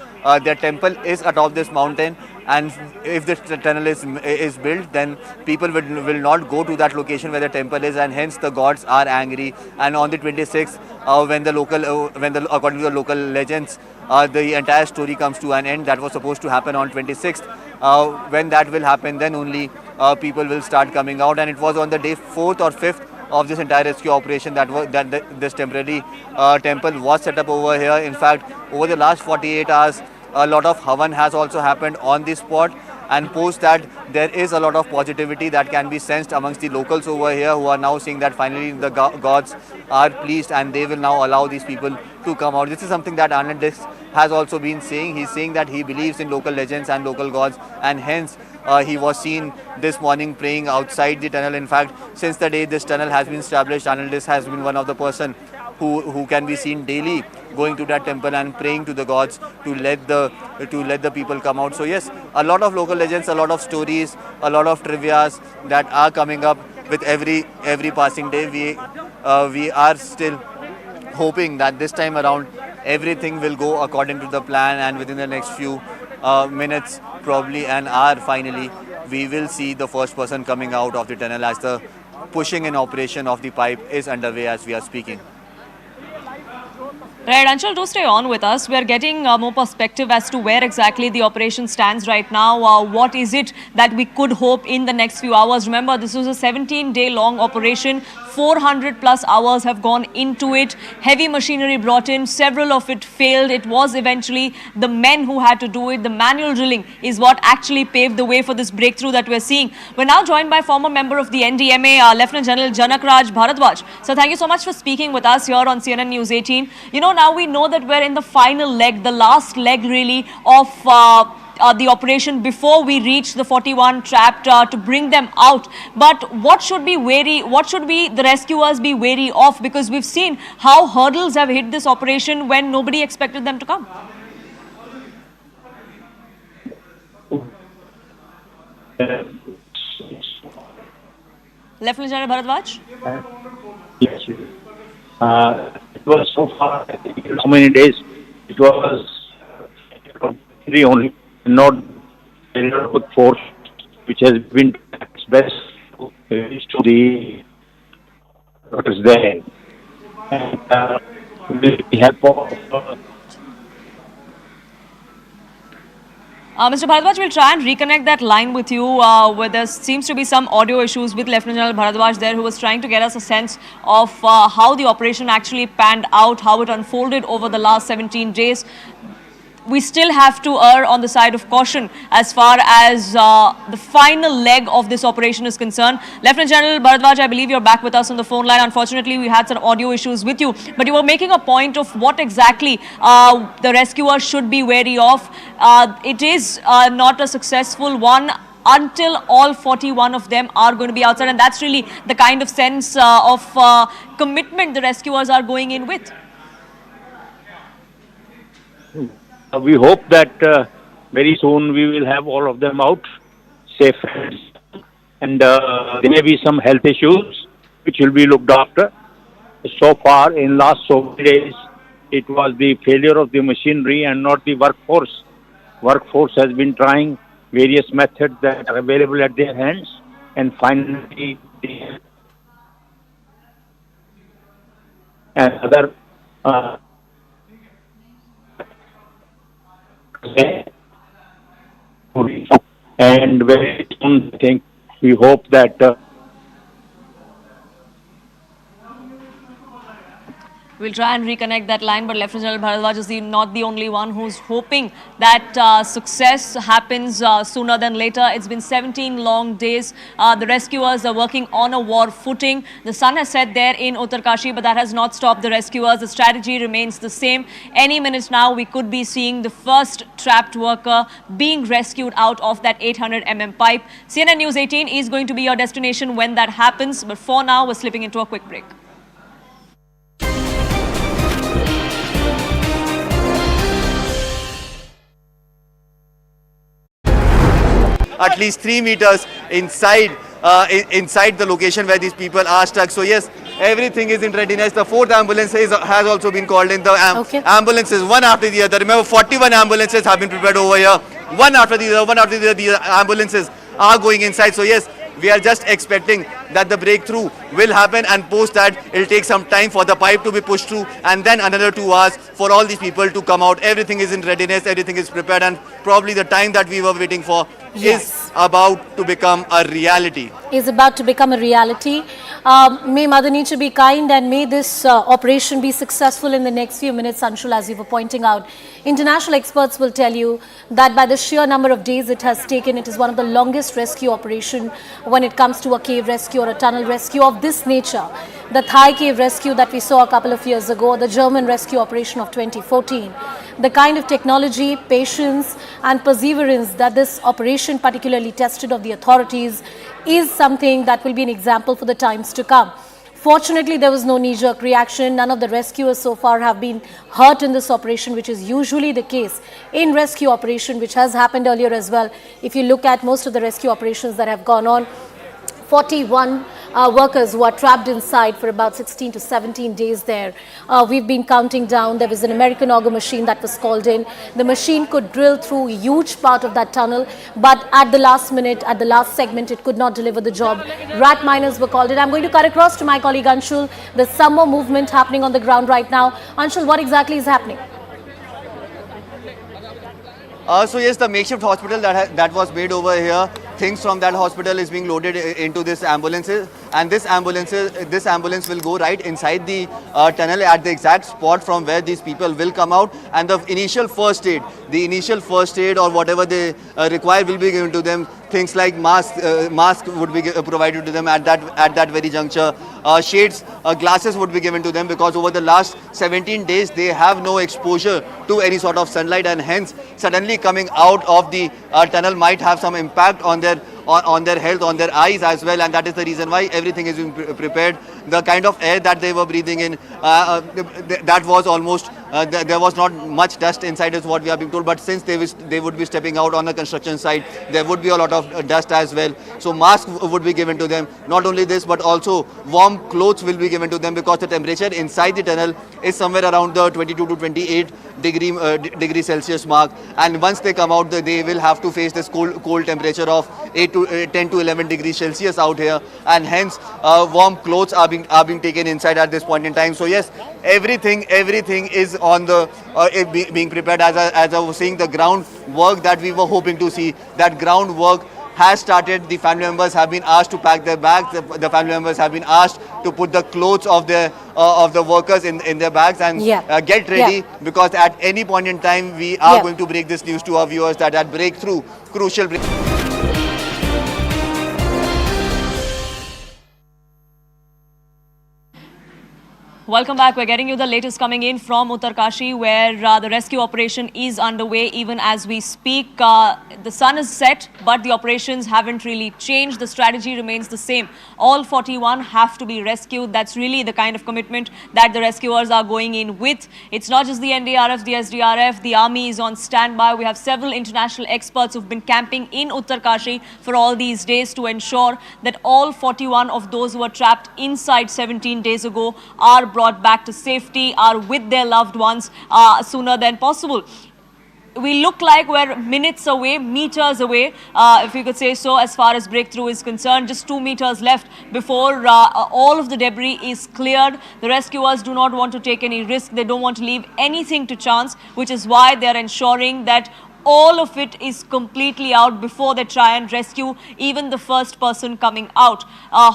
their temple is atop this mountain, and if this tunnel is built, then people will not go to that location where the temple is, and hence the gods are angry. And on the 26th, according to the local legends, the entire story comes to an end. That was supposed to happen on 26th. When that will happen, then only people will start coming out. And it was on the day 4th or 5th of this entire rescue operation this temporary temple was set up over here. In fact, over the last 48 hours, a lot of havan has also happened on this spot, and post that there is a lot of positivity that can be sensed amongst the locals over here, who are now seeing that finally the gods are pleased and they will now allow these people to come out. This is something that Anand Dix has also been saying. He's saying that he believes in local legends and local gods, and hence he was seen this morning praying outside the tunnel. In fact, since the day this tunnel has been established, Anand Dix has been one of the person who can be seen daily going to that temple and praying to the gods to let the people come out. So yes, a lot of local legends, a lot of stories, a lot of trivias that are coming up with every passing day. We are still hoping that this time around everything will go according to the plan, and within the next few minutes, probably an hour, finally we will see the first person coming out of the tunnel as the pushing in operation of the pipe is underway as we are speaking. Right, Anshul, do stay on with us. We are getting more perspective as to where exactly the operation stands right now. What is it that we could hope in the next few hours? Remember, this was a 17-day long operation. 400 plus hours have gone into it. Heavy machinery brought in. Several of it failed. It was eventually the men who had to do it. The manual drilling is what actually paved the way for this breakthrough that we're seeing. We're now joined by former member of the NDMA, Lieutenant General Janakraj Bharadwaj. So thank you so much for speaking with us here on CNN News 18. You know, now we know that we're in the final leg, the last leg really of the operation before we reach the 41 trapped to bring them out. But what should the rescuers be wary of? Because we've seen how hurdles have hit this operation when nobody expected them to come. Lieutenant General Bharadwaj? Yes. It was so far, how many days? It was only, not very good force, which has been its best to reach to the what is there. And with the help of Mr. Bharadwaj, we'll try and reconnect that line with you, where there seems to be some audio issues with Lieutenant General Bharadwaj there, who was trying to get us a sense of how the operation actually panned out, how it unfolded over the last 17 days. We still have to err on the side of caution as far as the final leg of this operation is concerned. Lieutenant General Bharadwaj, I believe you're back with us on the phone line. Unfortunately, we had some audio issues with you, but you were making a point of what exactly the rescuers should be wary of. It is not a successful one until all 41 of them are going to be outside, and that's really the kind of sense of commitment the rescuers are going in with. we hope that very soon we will have all of them out safe, and there may be some health issues which will be looked after. So far, in last so many days, it was the failure of the machinery and not the workforce. Workforce has been trying various methods that are available at their hands, and finally, and other and very soon, I think we hope that We'll try and reconnect that line, but Lieutenant General Bharadwaj is not the only one who's hoping that success happens sooner than later. It's been 17 long days. The rescuers are working on a war footing. The sun has set there in Uttarkashi, but that has not stopped the rescuers. The strategy remains the same. Any minute now, we could be seeing the first trapped worker being rescued out of that 800 pipe. CNN News 18 is going to be your destination when that happens. But for now, we're slipping into a quick break. At least 3 meters inside inside the location where these people are stuck. So yes, everything is in readiness. The 4th ambulance has also been called in. The ambulances, one after the other. Remember, 41 ambulances have been prepared over here. One after the other, one after the other. The ambulances are going inside. So yes, we are just expecting that the breakthrough will happen, and post that it'll take some time for the pipe to be pushed through, and then another 2 hours for all these people to come out. Everything is in readiness, everything is prepared, and probably the time that we were waiting for is about to become a reality. Is about to become a reality. May Mother Nature be kind, and may this operation be successful in the next few minutes, Anshul, as you were pointing out. International experts will tell you that by the sheer number of days it has taken, it is one of the longest rescue operation when it comes to a cave rescue or a tunnel rescue of this nature. The Thai cave rescue that we saw a couple of years ago, the German rescue operation of 2014, the kind of technology, patience and perseverance that this operation particularly tested of the authorities is something that will be an example for the times to come. Fortunately, there was no knee-jerk reaction. None of the rescuers so far have been hurt in this operation, which is usually the case in rescue operation, which has happened earlier as well. If you look at most of the rescue operations that have gone on, 41 workers who are trapped inside for about 16 to 17 days there. We've been counting down. There was an American auger machine that was called in. The machine could drill through a huge part of that tunnel, but at the last minute, at the last segment, it could not deliver the job. Rat miners were called in. I'm going to cut across to my colleague Anshul. There's some more movement happening on the ground right now. Anshul, what exactly is happening? So yes, the makeshift hospital that was made over here, things from that hospital is being loaded into this ambulances, and this ambulance will go right inside the tunnel at the exact spot from where these people will come out, and the initial first aid or whatever they require will be given to them. Things like mask would be provided to them at that very juncture. Shades, glasses would be given to them, because over the last 17 days they have no exposure to any sort of sunlight, and hence suddenly coming out of the tunnel might have some impact on their health, on their eyes as well, and that is the reason why everything is being prepared. The kind of air that they were breathing in, that was almost, there was not much dust inside is what we are being told, but since they would be stepping out on the construction site, there would be a lot of dust as well. So masks would be given to them. Not only this, but also warm clothes will be given to them, because the temperature inside the tunnel is somewhere around the 22 to 28 degree Celsius mark, and once they come out, they will have to face this cold temperature of 10 to 11 degrees Celsius out here, and hence warm clothes are being taken inside at this point in time. So yes, everything is on the being prepared. As I was saying, the ground work that we were hoping to see, that ground work has started. The family members have been asked to pack their bags. The family members have been asked to put the clothes of the workers in their bags and get ready, because at any point in time we are going to break this news to our viewers that breakthrough, crucial breakthrough. Welcome back. We're getting you the latest coming in from Uttarkashi, where the rescue operation is underway even as we speak. The sun is set, but the operations haven't really changed. The strategy remains the same. All 41 have to be rescued. That's really the kind of commitment that the rescuers are going in with. It's not just the NDRF, the SDRF, the army is on standby. We have several international experts who've been camping in Uttarkashi for all these days to ensure that all 41 of those who were trapped inside 17 days ago are brought back to safety, are with their loved ones sooner than possible. We look like we're minutes away, meters away, if you could say so, as far as breakthrough is concerned. Just 2 meters left before all of the debris is cleared. The rescuers do not want to take any risk. They don't want to leave anything to chance, which is why they're ensuring that all of it is completely out before they try and rescue even the first person coming out.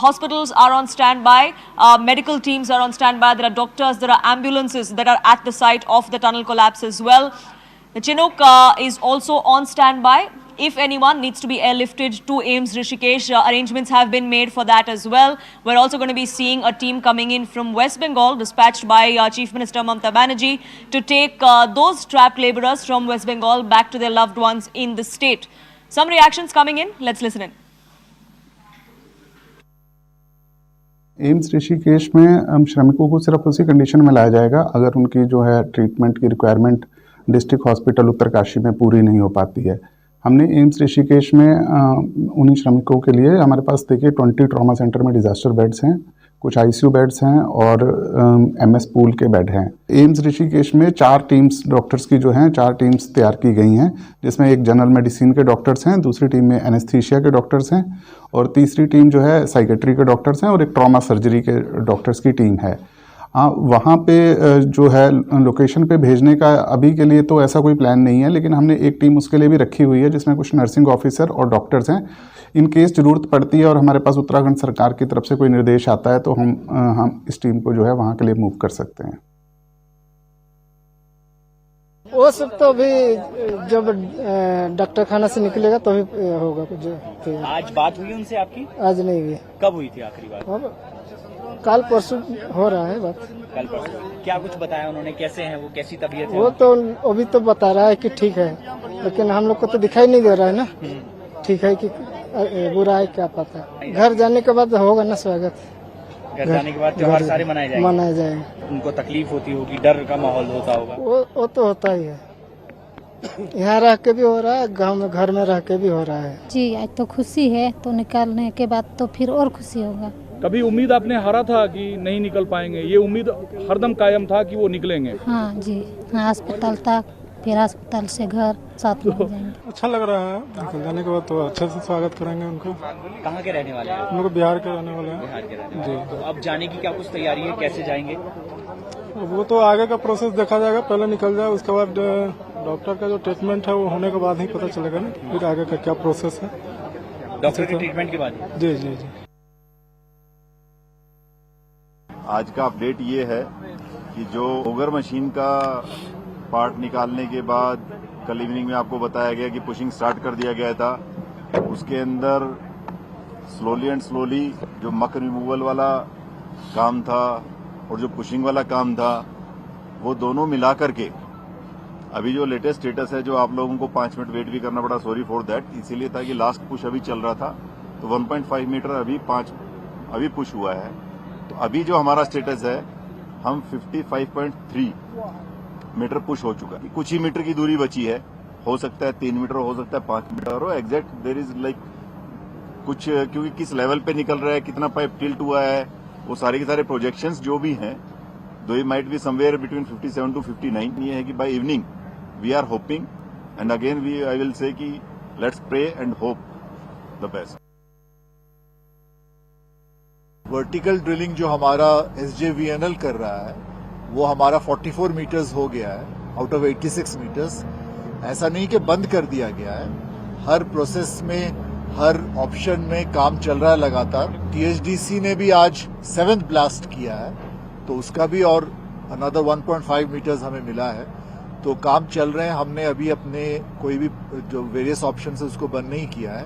Hospitals are on standby, medical teams are on standby, there are doctors, there are ambulances that are at the site of the tunnel collapse as well. The Chinook is also on standby. If anyone needs to be airlifted to AIIMS Rishikesh, arrangements have been made for that as well. We're also going to be seeing a team coming in from West Bengal, dispatched by Chief Minister Mamata Banerjee, to take those trapped labourers from West Bengal back to their loved ones in the state. Some reactions coming in. Let's listen in. AIIMS Rishikesh में श्रमिकों को सिर्फ उसी condition में लाया जाएगा अगर उनकी जो है ट्रीटमेंट की रिक्वायरमेंट डिस्ट्रिक्ट हॉस्पिटल उत्तरकाशी में पूरी नहीं हो पाती है। हमने एम्स ऋषिकेश में उन्हीं श्रमिकों के लिए हमारे पास देखिए 20 ट्रॉमा सेंटर में डिजास्टर बेड्स हैं, कुछ आईसीयू बेड्स हैं और एमएस पूल के बेड हैं। एम्स ऋषिकेश में 4 टीम्स डॉक्टर्स की जो हैं 4 टीम्स तैयार की गई हैं, जिसमें एक जनरल मेडिसिन के डॉक्टर्स हैं, दूसरी टीम में एनेस्थीसिया के डॉक्टर्स हैं और तीसरी टीम जो है साइकेट्री के डॉक्टर्स हैं और एक ट्रॉमा सर्जरी के डॉक्टर्स की टीम है। वहाँ पे जो है लोकेशन पे भेजने का अभी के लिए तो ऐसा कोई प्लान नहीं है, लेकिन हमने एक टीम उसके लिए भी रखी हुई है जिसमें कुछ नर्सिंग ऑफिसर और डॉक्टर्स हैं। इन केस ज़रूरत पड़ती है और हमारे पास उत्तराखंड सरकार की तरफ से कोई निर्देश आता है तो हम इस टीम को जो है वहाँ के लिए मूव कर सकते हैं। वो सब तो अभी जब डॉक्टर खाना से निकलेगा तो भी होगा कुछ। आज बात हुई उनसे आपकी? आज नहीं हुई। कब हुई थी आखिरी बात? कल परसों हो रहा है बात। कल परसों क्या कुछ बताया उन्होंने? कैसे हैं वो, कैसी तबीयत है? वो तो अभी तो बता रहा है कि ठीक है, लेकिन हम लोग को तो दिखाई नहीं दे रहा है ना ठीक है कि बुरा है, क्या पता। घर जाने के बाद होगा ना स्वागत। घर जाने के बाद त्योहार सारे मनाए जाएंगे। उनको तकलीफ होती होगी, डर का माहौल होता होगा? वो तो होता ही है, यहाँ रह के भी हो रहा है, गांव में घर में रह के भी हो रहा है। जी आज तो खुशी है, तो निकालने के बाद तो फिर और खुशी होगा। कभी उम्मीद आपने हारा था कि नहीं निकल पाएंगे? ये उम्मीद हरदम कायम था कि वो निकलेंगे? हाँ जी, हाँ अस्पताल तक, फिर अस्पताल से घर, साथ में जाएंगे। अच्छा लग रहा है, निकल जाने के बाद तो अच्छे से स्वागत करेंगे उनको। कहाँ के रहने वाले हैं? हम लोग बिहार के रहने वाले हैं। बिहार के रहने वाले हैं। तो अब जाने की क्या कुछ तैयारी है, कैसे जाएंगे? वो तो आगे का प्रोसेस देखा जाएगा, पहले निकल जाए, उसके बाद डॉक्टर का जो ट्रीटमेंट है वो होने के बाद ही पता चलेगा ना फिर आगे का क्या प्रोसेस है। डॉक्टर के ट्रीटमेंट के बाद? जी जी जी। आज का अपडेट ये है कि जो ओगर मशीन का पार्ट निकालने के बाद कल इवनिंग में आपको बताया गया कि पुशिंग स्टार्ट कर दिया गया था, उसके अंदर स्लोली एंड स्लोली जो मक रिमूवल वाला काम था और जो पुशिंग वाला काम था वो दोनों मिला करके अभी जो लेटेस्ट स्टेटस है, जो आप लोगों को 5 मिनट वेट भी करना पड़ा, सॉरी फॉर दैट, इसीलिए था कि लास्ट पुश अभी चल रहा था तो 1.5 मीटर अभी पुश हुआ है। तो अभी जो हमारा स्टेटस है, हम 55.3 मीटर पुश हो चुका है। कुछ ही मीटर की दूरी बची है, हो सकता है 3 मीटर, हो सकता है 5 मीटर, और एग्जैक्ट देयर इज लाइक कुछ, क्योंकि किस लेवल पे निकल रहा है, कितना पाइप टिल्ट हुआ है, वो सारे के सारे प्रोजेक्शंस जो भी हैं, दो ही might be somewhere between 57 to 59। ये है कि by evening we are hoping and again I will say कि let's pray and hope the best. Vertical drilling जो हमारा SJVNL कर रहा है वो हमारा 44 मीटर्स हो गया है आउट ऑफ 86 मीटर्स। ऐसा नहीं कि बंद कर दिया गया है, हर प्रोसेस में, हर ऑप्शन में काम चल रहा है लगातार। THDC ने भी आज 7th ब्लास्ट किया है तो उसका भी और अनदर 1.5 मीटर्स हमें मिला है, तो काम चल रहे हैं। हमने अभी अपने कोई भी जो वेरियस ऑप्शन है उसको बंद नहीं किया है।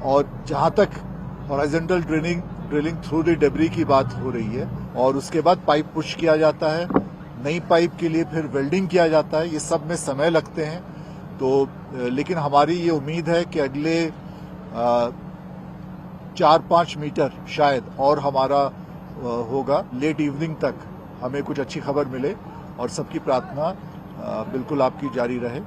और जहां तक horizontal drilling through the debris की बात हो रही है और उसके बाद पाइप पुश किया जाता है, नई पाइप के लिए फिर वेल्डिंग किया जाता है, ये सब में समय लगते हैं। तो लेकिन हमारी ये उम्मीद है कि अगले 4-5 मीटर शायद और हमारा होगा, लेट इवनिंग तक हमें कुछ अच्छी खबर मिले और सबकी प्रार्थना बिल्कुल आपकी जारी रहे।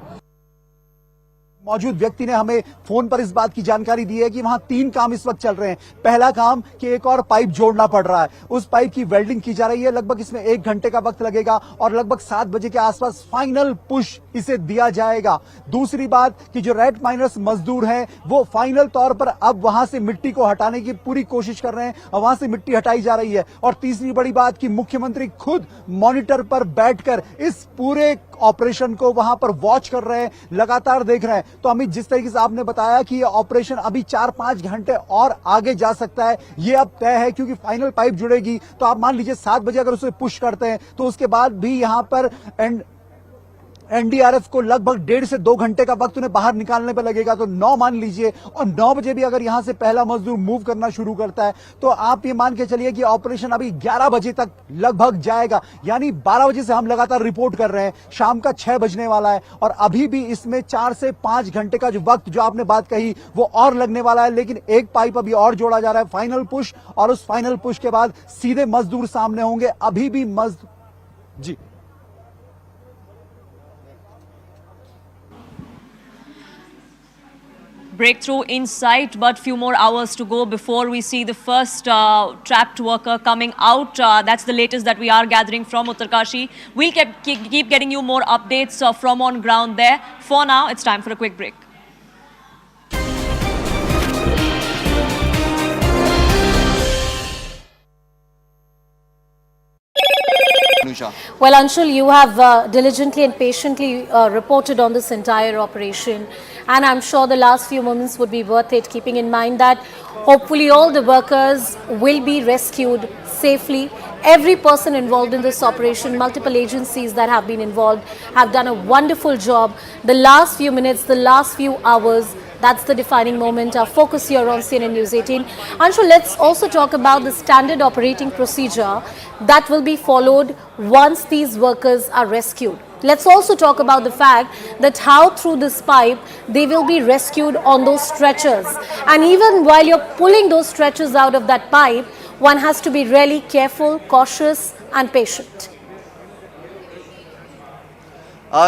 मौजूद व्यक्ति ने हमें फोन पर इस बात की जानकारी दी है कि वहां 3 काम इस वक्त चल रहे हैं। पहला काम कि एक और पाइप जोड़ना पड़ रहा है, उस पाइप की वेल्डिंग की जा रही है, लगभग इसमें 1 घंटे का वक्त लगेगा और लगभग 7 बजे के आसपास फाइनल पुश इसे दिया जाएगा। दूसरी बात कि जो रेड माइनर्स मजदूर हैं वो फाइनल तौर पर अब वहां से मिट्टी को हटाने की पूरी कोशिश कर रहे हैं और वहां से मिट्टी हटाई जा रही है। और तीसरी बड़ी बात कि मुख्यमंत्री खुद मॉनिटर पर बैठकर इस पूरे ऑपरेशन को वहां पर वॉच कर रहे हैं, लगातार देख रहे हैं। तो अमित, जिस तरीके से आपने बताया कि ये ऑपरेशन अभी 4-5 घंटे और आगे जा सकता है, ये अब तय है, क्योंकि फाइनल पाइप जुड़ेगी। तो आप मान लीजिए 7 बजे अगर उसे पुश करते हैं तो उसके बाद भी यहां पर एनडीआरएफ को लगभग 1.5 से 2 घंटे का वक्त उन्हें बाहर निकालने पर लगेगा। तो 9 मान लीजिए, और 9 बजे भी अगर यहां से पहला मजदूर मूव करना शुरू करता है तो आप ये मान के चलिए कि ऑपरेशन अभी 11 बजे तक लगभग जाएगा। यानी 12 बजे से हम लगातार रिपोर्ट कर रहे हैं, शाम का 6 बजने वाला है और अभी भी इसमें 4 से 5 घंटे का जो वक्त जो आपने बात कही वो और लगने वाला है। लेकिन एक पाइप अभी और जोड़ा जा रहा है, फाइनल पुश, और उस फाइनल पुश के बाद सीधे मजदूर सामने होंगे। अभी भी जी breakthrough in sight, but few more hours to go before we see the first trapped worker coming out. That's the latest that we are gathering from Uttarkashi. We'll keep getting you more updates from on ground there. For now, it's time for a quick break. Well, Anshul, you have diligently and patiently reported on this entire operation, and I'm sure the last few moments would be worth it, keeping in mind that hopefully all the workers will be rescued safely. Every person involved in this operation, multiple agencies that have been involved, have done a wonderful job. The last few minutes, the last few hours, that's the defining moment. Our focus here on CNN News 18. Anshul, let's also talk about the standard operating procedure that will be followed once these workers are rescued. Let's also talk about the fact that how through this pipe they will be rescued on those stretchers. And even while you're pulling those stretchers out of that pipe, one has to be really careful, cautious and patient.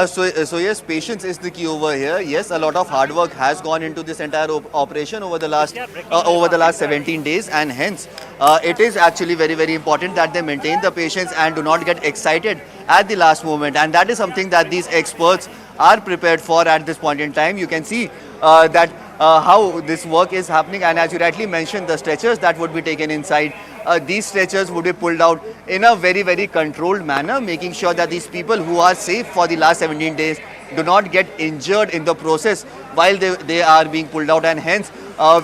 So yes, patience is the key over here. Yes, a lot of hard work has gone into this entire operation over the last 17 days, and hence it is actually very, very important that they maintain the patience and do not get excited at the last moment. And that is something that these experts are prepared for at this point in time. You can see that how this work is happening, and as you rightly mentioned, the stretchers that would be taken inside, these stretchers would be pulled out in a very, very controlled manner, making sure that these people who are safe for the last 17 days do not get injured in the process while they are being pulled out. And hence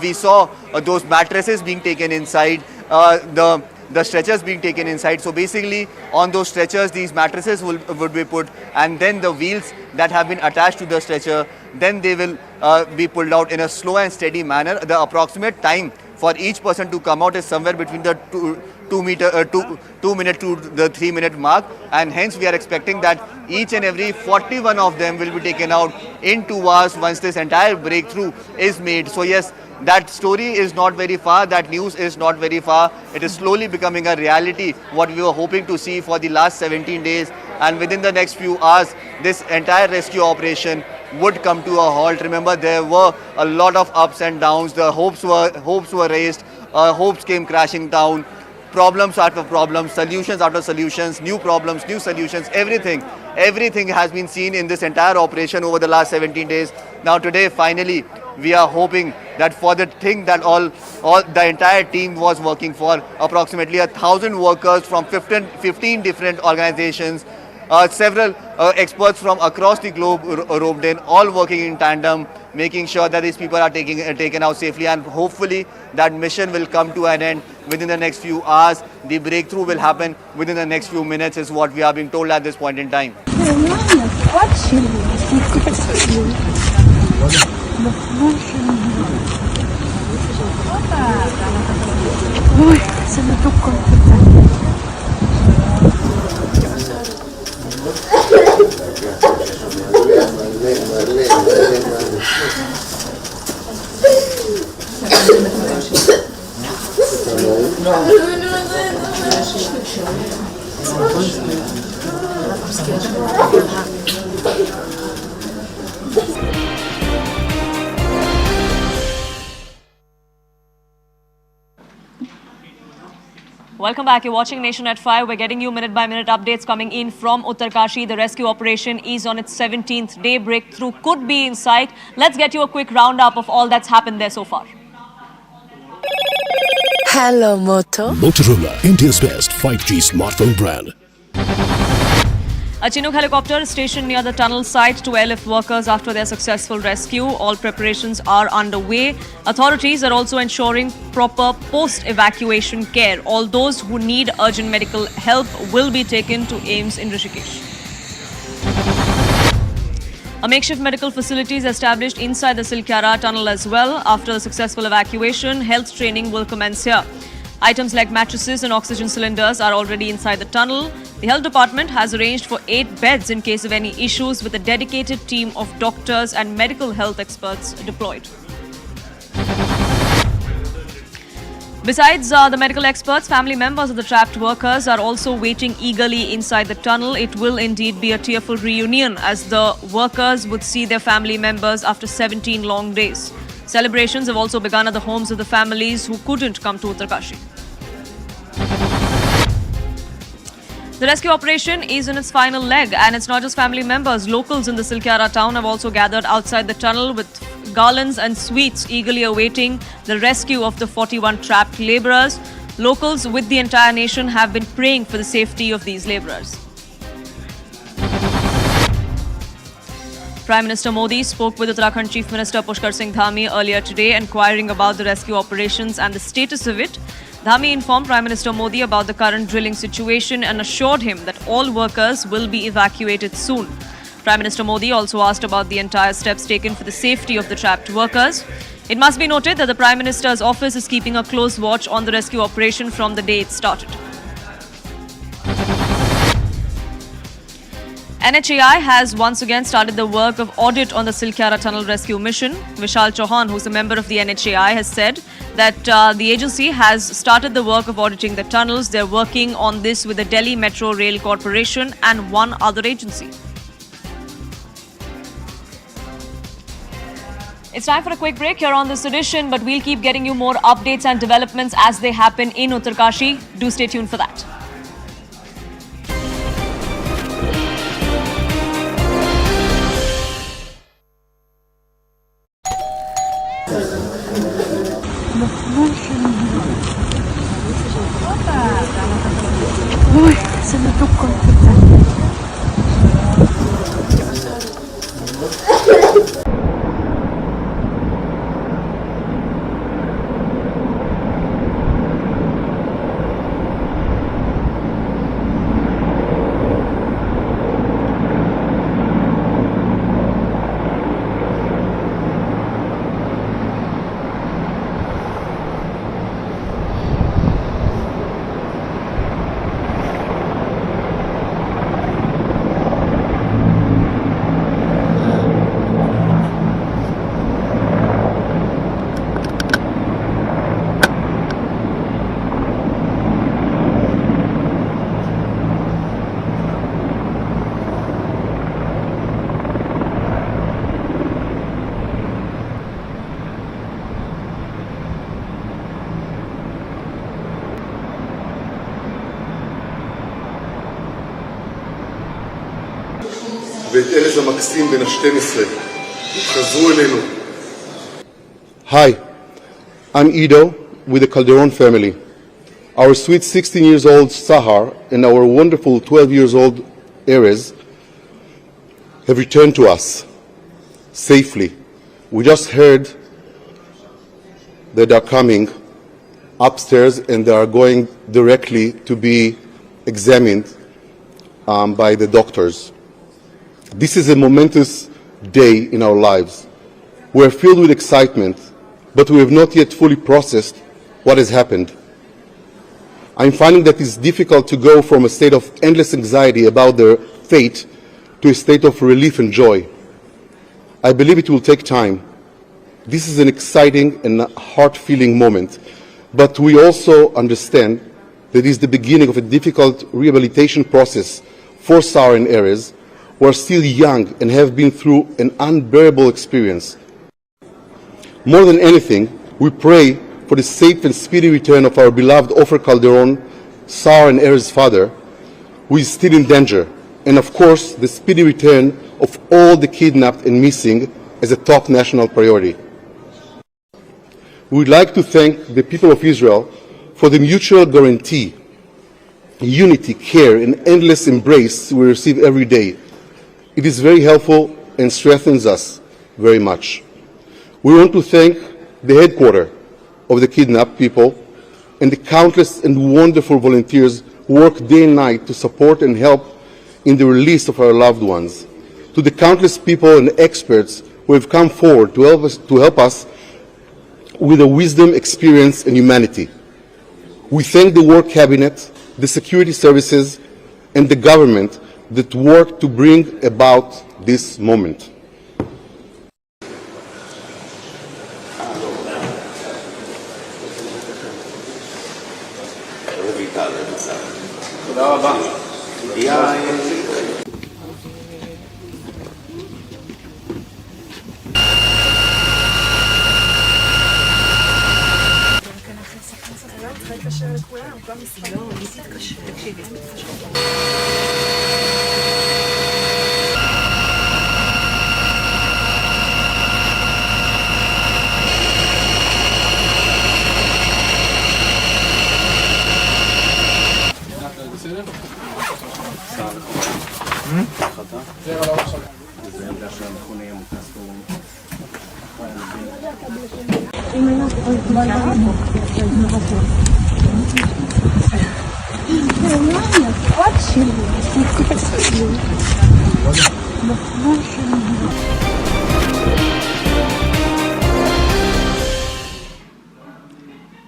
we saw those mattresses being taken inside, the stretchers being taken inside. So basically on those stretchers these mattresses would be put, and then the wheels that have been attached to the stretcher, then they will be pulled out in a slow and steady manner. The approximate time for each person to come out is somewhere between the 2 minute to the 3 minute mark, and hence we are expecting that each and every 41 of them will be taken out in 2 hours once this entire breakthrough is made. So yes, that story is not very far, that news is not very far. It is slowly becoming a reality, what we were hoping to see for the last 17 days. And within the next few hours, this entire rescue operation would come to a halt. Remember, there were a lot of ups and downs. The hopes were raised, hopes came crashing down, problems after problems, solutions after solutions, new problems, new solutions, everything has been seen in this entire operation over the last 17 days. Now today, finally, we are hoping that for the thing that all the entire team was working for, approximately 1,000 workers from 15 different organizations, several experts from across the globe roped in, all working in tandem, making sure that these people are taken out safely, and hopefully that mission will come to an end within the next few hours. The breakthrough will happen within the next few minutes is what we are being told at this point in time. Welcome back. You're watching Nation at 5. We're getting you minute-by-minute updates coming in from Uttarkashi. The rescue operation is on its 17th day. Breakthrough could be in sight. Let's get you a quick roundup of all that's happened there so far. Hello, Moto. Motorola, India's best 5G smartphone brand. A Chinook helicopter is stationed near the tunnel site to airlift workers after their successful rescue. All preparations are underway. Authorities are also ensuring proper post-evacuation care. All those who need urgent medical help will be taken to AIIMS in Rishikesh. A makeshift medical facility is established inside the Silkyara tunnel as well. After the successful evacuation, health training will commence here. Items like mattresses and oxygen cylinders are already inside the tunnel. The health department has arranged for 8 beds in case of any issues, with a dedicated team of doctors and medical health experts deployed. Besides the medical experts, family members of the trapped workers are also waiting eagerly inside the tunnel. It will indeed be a tearful reunion as the workers would see their family members after 17 long days. Celebrations have also begun at the homes of the families who couldn't come to Uttarkashi. The rescue operation is in its final leg, and it's not just family members. Locals in the Silkyara town have also gathered outside the tunnel with garlands and sweets, eagerly awaiting the rescue of the 41 trapped labourers. Locals with the entire nation have been praying for the safety of these labourers. Prime Minister Modi spoke with Uttarakhand Chief Minister Pushkar Singh Dhami earlier today, inquiring about the rescue operations and the status of it. Dhami informed Prime Minister Modi about the current drilling situation and assured him that all workers will be evacuated soon. Prime Minister Modi also asked about the entire steps taken for the safety of the trapped workers. It must be noted that the Prime Minister's office is keeping a close watch on the rescue operation from the day it started. NHAI has once again started the work of audit on the Silkyara tunnel rescue mission. Vishal Chauhan, who's a member of the NHAI, has said that the agency has started the work of auditing the tunnels. They're working on this with the Delhi Metro Rail Corporation and one other agency. It's time for a quick break here on this edition, but we'll keep getting you more updates and developments as they happen in Uttarkashi. Do stay tuned for that. Ой, se me tocó. ואת ארז המקסים בן ה-12, חזרו אלינו. Hi, I'm Ido with the Calderon family. Our sweet 16 years old Sahar and our wonderful 12 years old Erez have returned to us safely. We just heard that they're coming upstairs and they are going directly to be examined by the doctors. This is a momentous day in our lives. We are filled with excitement, but we have not yet fully processed what has happened. I'm finding that it's difficult to go from a state of endless anxiety about their fate to a state of relief and joy. I believe it will take time. This is an exciting and heart-filling moment, but we also understand that it is the beginning of a difficult rehabilitation process for Sahar and Erez, who are still young and have been through an unbearable experience. More than anything, we pray for the safe and speedy return of our beloved Ofer Calderon, Sahar and Erez's father, who is still in danger, and of course the speedy return of all the kidnapped and missing as a top national priority. We would like to thank the people of Israel for the mutual guarantee unity, care, and endless embrace we receive every day. It is very helpful and strengthens us very much. We want to thank the headquarters of the kidnapped people and the countless and wonderful volunteers who work day and night to support and help in the release of our loved ones. To the countless people and experts who have come forward to help us with the wisdom, experience, and humanity. We thank the War Cabinet, the security services, and the government that worked to bring about this moment.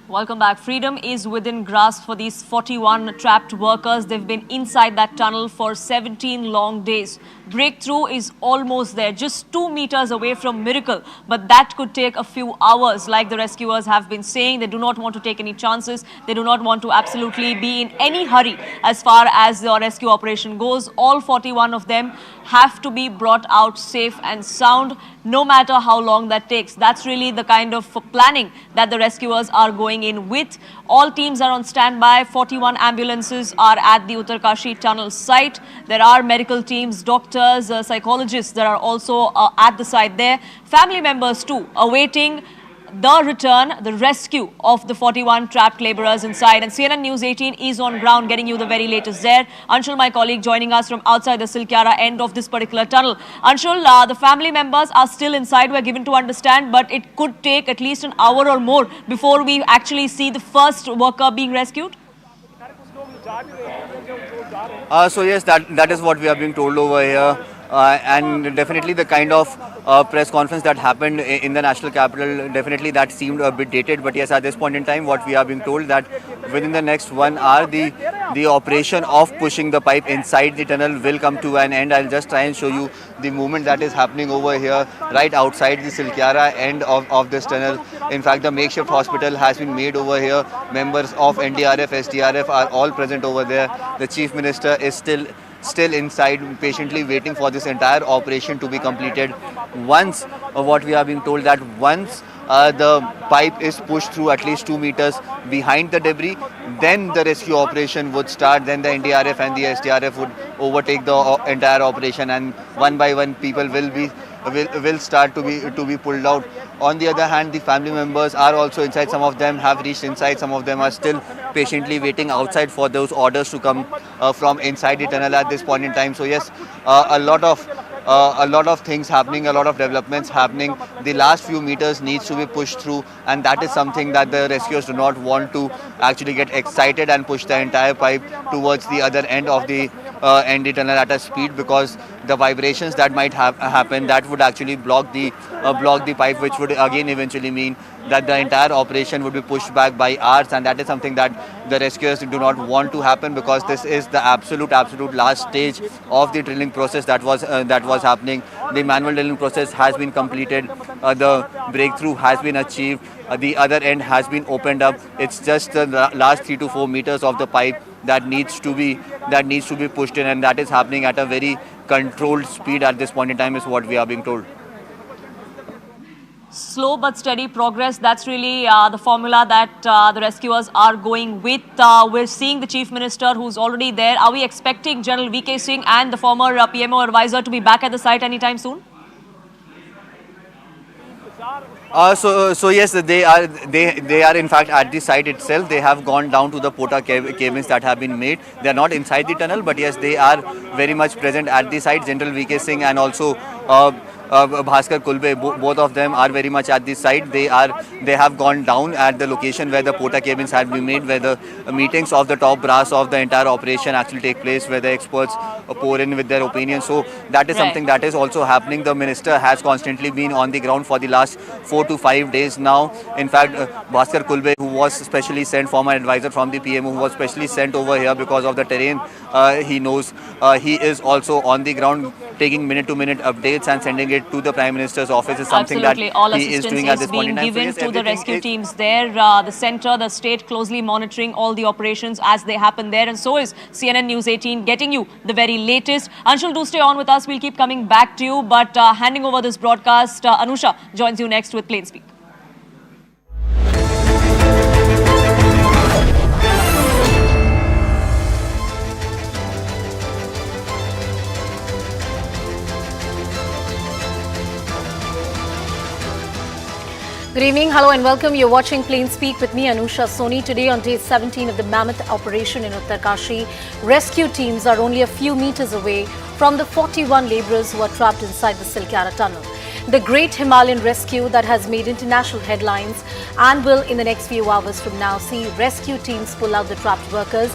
Welcome back. Freedom is within grasp for these 41 trapped workers. They've been inside that tunnel for 17 long days. Breakthrough is almost there, just 2 meters away from miracle. But that could take a few hours. Like the rescuers have been saying, they do not want to take any chances. They do not want to absolutely be in any hurry as far as the rescue operation goes. All 41 of them have to be brought out safe and sound, no matter how long that takes. That's really the kind of planning that the rescuers are going in with. All teams are on standby. 41 ambulances are at the Uttarkashi tunnel site. There are medical teams, doctors, psychologists that are also at the site there. Family members too awaiting the return, the rescue of the 41 trapped laborers inside. And CNN News 18 is on ground getting you the very latest there. Anshul, my colleague, joining us from outside the Silkyara end of this particular tunnel. Anshul, the family members are still inside, we're given to understand, but it could take at least an hour or more before we actually see the first worker being rescued? So yes, that is what we are being told over here. And definitely the kind of press conference that happened in the national capital, definitely that seemed a bit dated. But yes, at this point in time, what we are being told that within the next 1 hour, the operation of pushing the pipe inside the tunnel will come to an end. I'll just try and show you the movement that is happening over here, right outside the Silkyara end of this tunnel. In fact, the makeshift hospital has been made over here. Members of NDRF, SDRF are all present over there. The Chief Minister is still inside, patiently waiting for this entire operation to be completed. Once, what we are being told that once the pipe is pushed through at least 2 meters behind the debris, then the rescue operation would start. Then the NDRF and the SDRF would overtake the entire operation, and one by one people will start to be pulled out. On the other hand, the family members are also inside. Some of them have reached inside. Some of them are still patiently waiting outside for those orders to come from inside the tunnel at this point in time. So yes, a lot of things happening, a lot of developments happening. The last few meters needs to be pushed through, and that is something that the rescuers do not want to actually get excited and push the entire pipe towards the other end of the ND tunnel at a speed, because the vibrations that might happen, that would actually block the pipe, which would again eventually mean that the entire operation would be pushed back by hours, and that is something that the rescuers do not want to happen, because this is the absolute last stage of the drilling process that was happening. The manual drilling process has been completed. The breakthrough has been achieved. The other end has been opened up. It's just the last 3 to 4 meters of the pipe that needs to be pushed in, and that is happening at a very controlled speed at this point in time, is what we are being told. Slow but steady progress. That's really the formula that the rescuers are going with. We're seeing the Chief Minister who's already there. Are we expecting General VK Singh and the former PMO advisor to be back at the site anytime soon? So yes, they are in fact at the site itself. They have gone down to the porta cabins that have been made. They are not inside the tunnel, but yes, they are very much present at the site. General VK Singh and also Bhaskar Kulbe, both of them are very much at the site. They have gone down at the location where the porta cabins have been made, where the meetings of the top brass of the entire operation actually take place, where the experts pour in with their opinions. So that is something that is also happening. The minister has constantly been on the ground for the last 4 to 5 days now. In fact, Bhaskar Kulbe, who was specially sent, former advisor from the PM, who was specially sent over here because of the terrain he knows, he is also on the ground taking minute-to-minute updates and sending it to the Prime Minister's office is something Absolutely. that All he is doing at this point in time. given So yes, to the rescue teams there. The centre, the state closely monitoring all the operations as they happen there. And so is CNN News 18 getting you the very latest. Anshul, do stay on with us. We'll keep coming back to you. But handing over this broadcast, Anusha joins you next with Plain Speak. Good evening, hello and welcome. You're watching Plain Speak with me, Anusha Soni. Today on day 17 of the mammoth operation in Uttarkashi, rescue teams are only a few meters away from the 41 labourers who are trapped inside the Silkyara tunnel. The great Himalayan rescue that has made international headlines and will in the next few hours from now see rescue teams pull out the trapped workers.